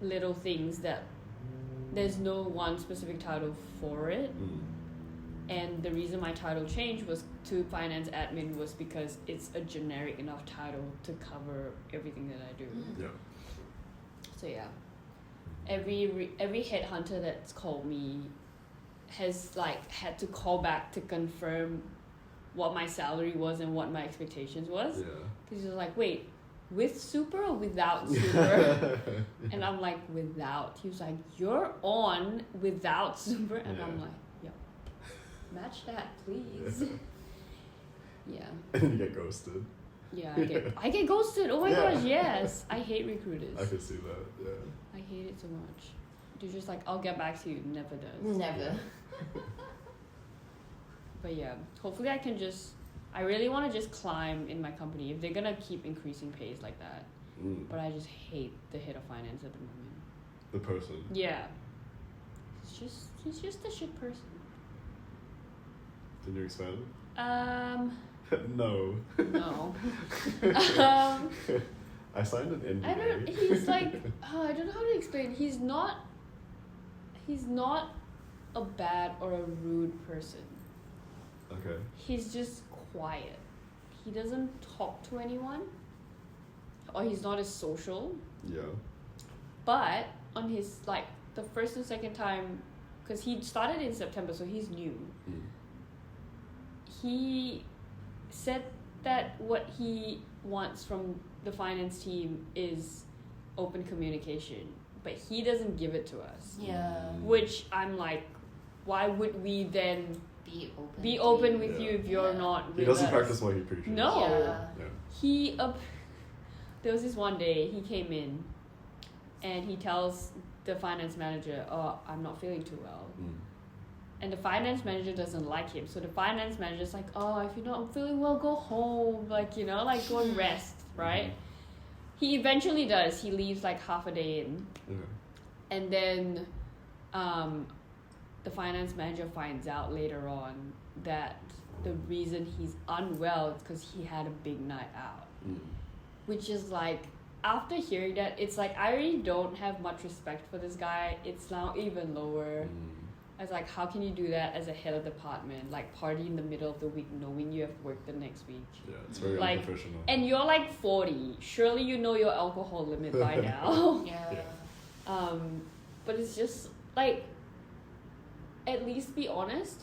little things that there's no one specific title for it. And the reason my title changed was to finance admin was because it's a generic enough title to cover everything that I do. Yeah. So yeah, every headhunter that's called me has like had to call back to confirm what my salary was and what my expectations was. Yeah. Because he was like, wait, with super or without super? And I'm like, without. He was like, you're on without super? And I'm Yeah. like, yep. Match that, please. Yeah. And then you get ghosted. Yeah, I get ghosted. Oh my Yeah. gosh, yes. I hate recruiters. I could see that, yeah. I hate it so much. They're just like, I'll get back to you. Never does. Never. But yeah, hopefully I can I really want to just climb in my company if they're going to keep increasing pays like that. But I just hate the head of finance at the moment. The person. Yeah. He's just a shit person. Can you expand? No. No. I signed an NDA. He's like, I don't know how to explain. He's not a bad or a rude person. Okay. He's just quiet. He doesn't talk to anyone. Or he's not as social. Yeah. But on his, like, the first and second time, because he started in September, so he's new. He said that what he wants from the finance team is open communication, but he doesn't give it to us. Yeah. Which I'm like, why would we then Be open. be open with Yeah. you if you're not He with doesn't us? practice what he preaches. No. Yeah. There was this one day he came in and he tells the finance manager, oh, I'm not feeling too well. And the finance manager doesn't like him. So the finance manager's like, oh, if you're not feeling well, go home. Like, you know, like go and rest, right? He eventually does. He leaves like half a day in. And then the finance manager finds out later on that the reason he's unwell is because he had a big night out. Which is like, after hearing that, it's like, I really don't have much respect for this guy. It's now even lower. I was like, how can you do that as a head of department? Like, party in the middle of the week knowing you have work the next week. Yeah, it's very Like, unprofessional. And you're like 40. Surely you know your alcohol limit by now. Yeah. But it's just, like, at least be honest.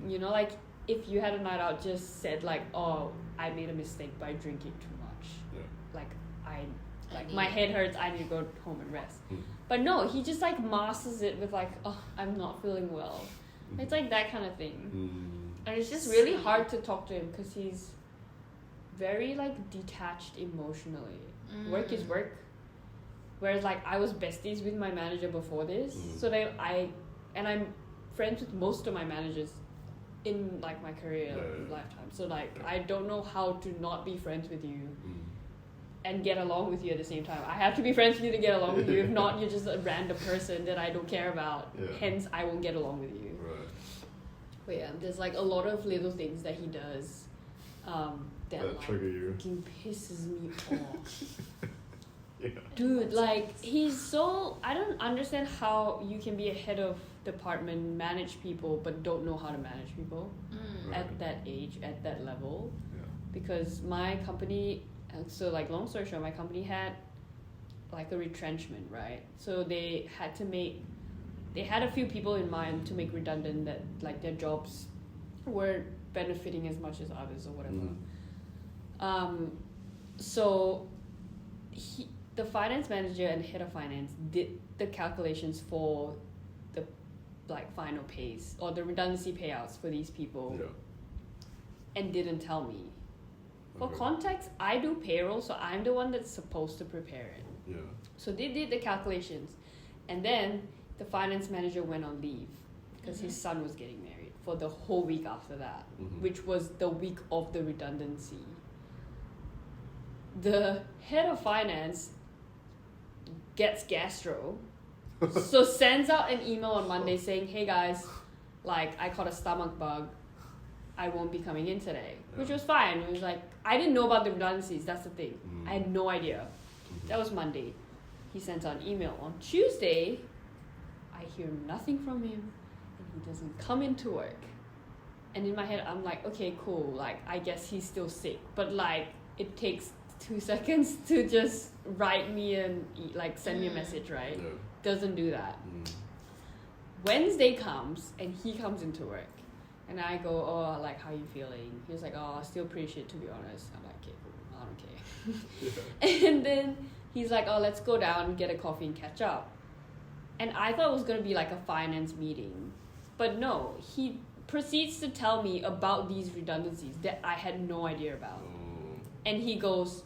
You know, like, if you had a night out, just said, like, oh, I made a mistake by drinking too much. Yeah. Like, my head hurts, I need to go home and rest. But no, he just, like, masks it with, like, oh, I'm not feeling well. It's like that kind of thing. And it's just really hard to talk to him because he's very like detached emotionally. Work is work. Whereas like I was besties with my manager before this, so I'm friends with most of my managers in like my career lifetime. So like I don't know how to not be friends with you and get along with you at the same time. I have to be friends with you to get along with you. If not, you're just a random person that I don't care about. Hence, I won't get along with you. Right. But yeah, there's like a lot of little things that he does that like trigger you. fucking pisses me off. Yeah. Dude, like he's so, I don't understand how you can be a head of department, manage people, but don't know how to manage people at that age, at that level. Yeah. Because my company, so like long story short, my company had like a retrenchment, right? So they had a few people in mind to make redundant that like their jobs weren't benefiting as much as others or whatever. So the finance manager and head of finance did the calculations for the like final pays or the redundancy payouts for these people and didn't tell me. For context, I do payroll, so I'm the one that's supposed to prepare it. Yeah. So they did the calculations, and then the finance manager went on leave because his son was getting married for the whole week after that, which was the week of the redundancy. The head of finance gets gastro, so sends out an email on Monday saying, "Hey guys, like I caught a stomach bug. I won't be coming in today," which was fine. It was like, I didn't know about the redundancies. That's the thing. I had no idea. That was Monday. He sends out an email. On Tuesday, I hear nothing from him, and he doesn't come into work. And in my head, I'm like, okay, cool. Like, I guess he's still sick. But like, it takes 2 seconds to just write me and like send me a message, right? Yeah. Doesn't do that. Wednesday comes, and he comes into work. And I go, oh, like, how you feeling? He was like, oh, still pretty shit, to be honest. I'm like, okay, cool, I don't care. And then he's like, oh, let's go down and get a coffee and catch up. And I thought it was going to be like a finance meeting. But no, he proceeds to tell me about these redundancies that I had no idea about. And he goes,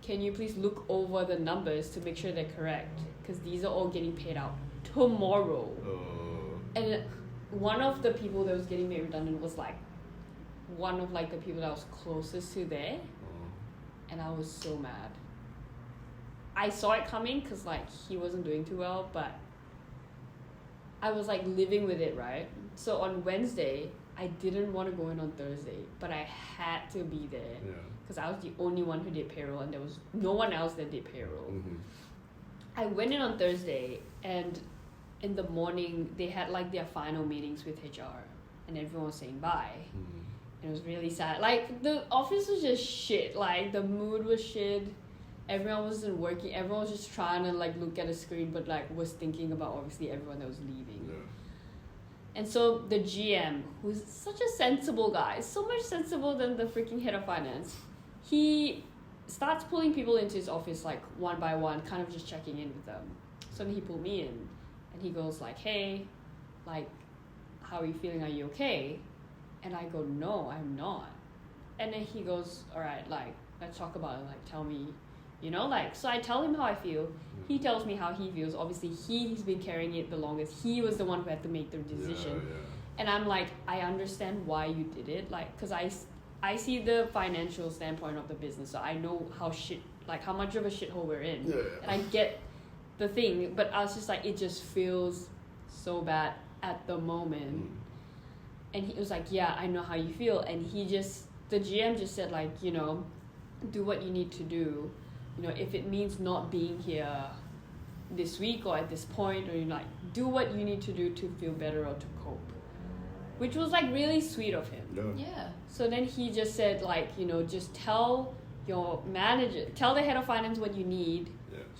can you please look over the numbers to make sure they're correct? Because these are all getting paid out tomorrow. And one of the people that was getting made redundant was like one of like the people that was closest to there, and I was so mad. I saw it coming because like he wasn't doing too well, but I was like living with it, right? So on Wednesday, I didn't want to go in on Thursday, but I had to be there because I was the only one who did payroll, and there was no one else that did payroll. I went in on Thursday, and in the morning they had like their final meetings with HR, and everyone was saying bye. And it was really sad. Like the office was just shit. Like the mood was shit. Everyone wasn't working. Everyone was just trying to like look at a screen, but like was thinking about obviously everyone that was leaving. And so the GM, who's such a sensible guy, so much sensible than the freaking head of finance, he starts pulling people into his office like one by one, kind of just checking in with them. So then he pulled me in. And he goes like, hey, like, how are you feeling? Are you okay? And I go, no, I'm not. And then he goes, all right, like, let's talk about it. Like, tell me, you know, like, so I tell him how I feel. He tells me how he feels. Obviously, he's been carrying it the longest. He was the one who had to make the decision. And I'm like, I understand why you did it. Like, because I see the financial standpoint of the business. So I know how much of a shithole we're in. And I get the thing, but I was just like, it just feels so bad at the moment. And he was like, yeah, I know how you feel. And the GM just said like, you know, do what you need to do. You know, if it means not being here this week or at this point, or you like, do what you need to do to feel better or to cope. Which was like really sweet of him. Yeah. So then he just said like, you know, just tell your manager, tell the head of finance what you need.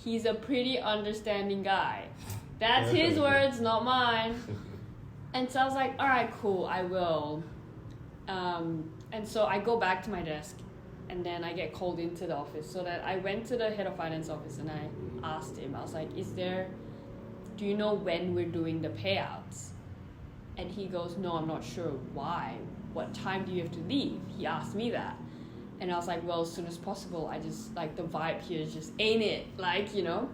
He's a pretty understanding guy. That's his words, not mine. And so I was like, all right, cool, I will. And so I go back to my desk, and then I get called into the office. So that I went to the head of finance office, and I asked him, I was like, do you know when we're doing the payouts? And he goes, no, I'm not sure. Why? What time do you have to leave? He asked me that. And I was like, well, as soon as possible. I just, like, the vibe here just ain't it. Like, you know?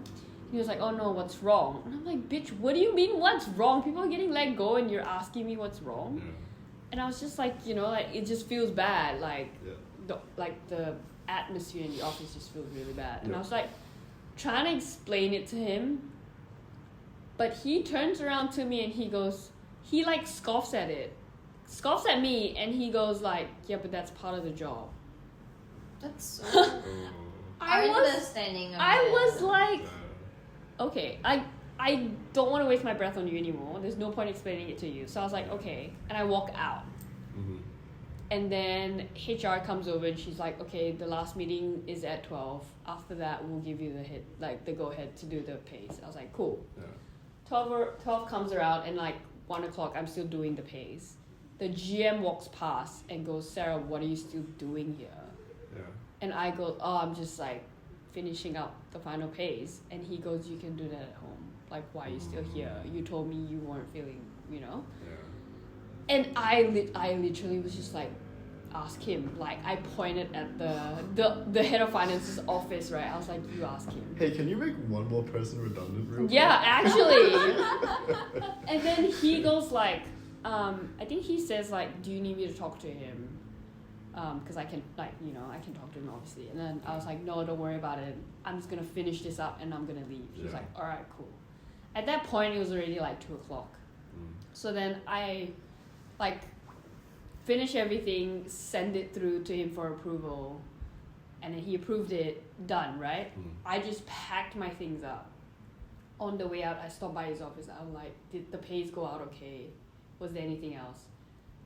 He was like, oh no, what's wrong? And I'm like, bitch, what do you mean what's wrong? People are getting let go and you're asking me what's wrong? Yeah. And I was just like, you know, like, it just feels bad. Like, Yeah. the atmosphere in the office just feels really bad. And Yeah. I was like, trying to explain it to him. But he turns around to me and he goes, he like scoffs at it. Scoffs at me and he goes like, yeah, but that's part of the job. That's so Oh. I was like, okay, I don't want to waste my breath on you anymore. There's no point explaining it to you. So I was like, okay. And I walk out. Mm-hmm. And then HR comes over and she's like, okay, the last meeting is at 12. After that, we'll give you the go-ahead to do the pays. I was like, cool. Yeah. 12 comes around and like 1 o'clock, I'm still doing the pays. The GM walks past and goes, Sarah, what are you still doing here? Yeah. And I go, oh, I'm just like finishing up the final pays. And he goes, you can do that at home. Like, why are you still here? You told me you weren't feeling, you know? Yeah. And I literally was just like, ask him. Like, I pointed at the head of finance's office, right? I was like, you ask him. Hey, can you make one more person redundant real quick? Yeah, actually. And then he goes like, I think he says like, do you need me to talk to him? Because I can, like, you know, I can talk to him obviously. And then I was like, no, don't worry about it. I'm just gonna finish this up and I'm gonna leave. He was like, all right, cool. At that point, it was already like 2 o'clock. So then I, like, finish everything, send it through to him for approval, and then he approved it, done, right? I just packed my things up. On the way out, I stopped by his office. I was like, did the pays go out okay? Was there anything else?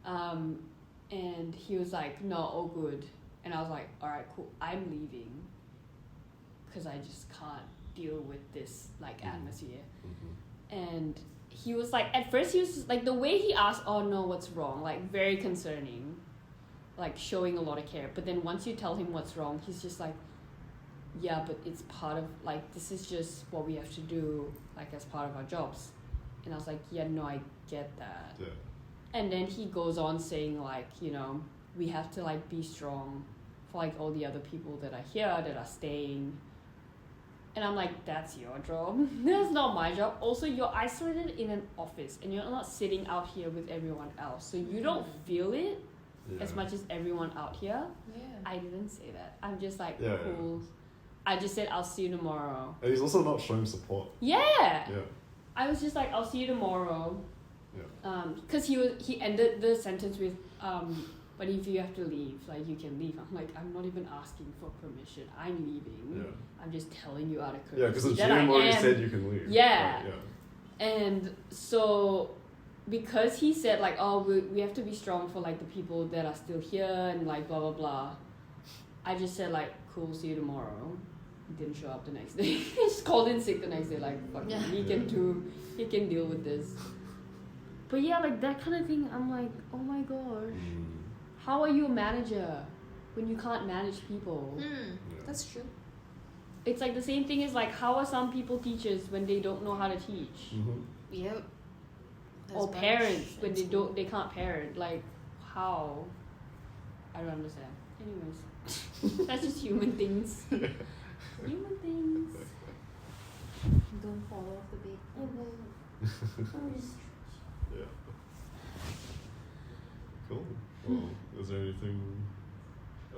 And he was like, no, all good. And I was like, all right, cool, I'm leaving because I just can't deal with this, like, atmosphere. And he was like, at first he was like, the way he asked, oh no, what's wrong? Like, very concerning, like showing a lot of care. But then once you tell him what's wrong, he's just like, yeah, but it's part of, like, this is just what we have to do, like, as part of our jobs. And I was like, yeah, no, I get that. Yeah. And then he goes on saying, like, you know, we have to, like, be strong for, like, all the other people that are here, that are staying. And I'm like, that's your job. That's not my job. Also, you're isolated in an office and you're not sitting out here with everyone else. So you don't feel it as much as everyone out here. Yeah. I didn't say that. I'm just like, Yeah, cool. I just said, I'll see you tomorrow. And he's also not showing support. Yeah. Yeah. I was just like, I'll see you tomorrow. Yeah. Because he ended the sentence with, but if you have to leave, like, you can leave. I'm like, I'm not even asking for permission. I'm leaving. Yeah. I'm just telling you out of courtesy. Yeah, because the that I GM already am. said you can leave. Yeah. Right, yeah. And so, because he said, like, oh, we have to be strong for, like, the people that are still here and, like, blah, blah, blah. I just said, like, cool, see you tomorrow. He didn't show up the next day. He just called in sick the next day, like, fuck Yeah. he can deal with this. But yeah, like, that kind of thing, I'm like, oh my gosh. How are you a manager when you can't manage people? That's true. It's like the same thing as, like, how are some people teachers when they don't know how to teach? Yep. Or parents when they can't parent. Like, how? I don't understand. Anyways, that's just human things. Human things. Don't fall off the bed. Yeah. Cool. Well, is there anything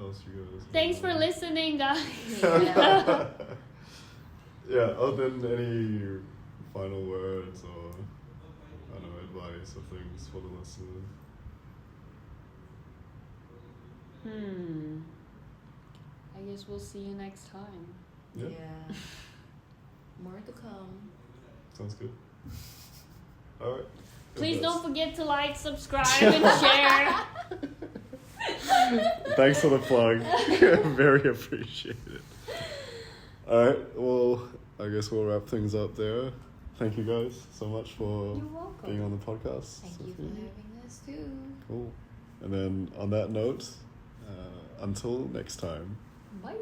else you guys? Thanks for listening, guys. Yeah. Yeah. Other than any final words or I don't know, advice or things for the listeners. I guess we'll see you next time. Yeah. More to come. Sounds good. All right. Please don't forget to like, subscribe, and share. Thanks for the plug. Very appreciated. All right. Well, I guess we'll wrap things up there. Thank you guys so much for You're welcome. being on the podcast. Thank you for having us too. Cool. And then on that note, until next time. Bye.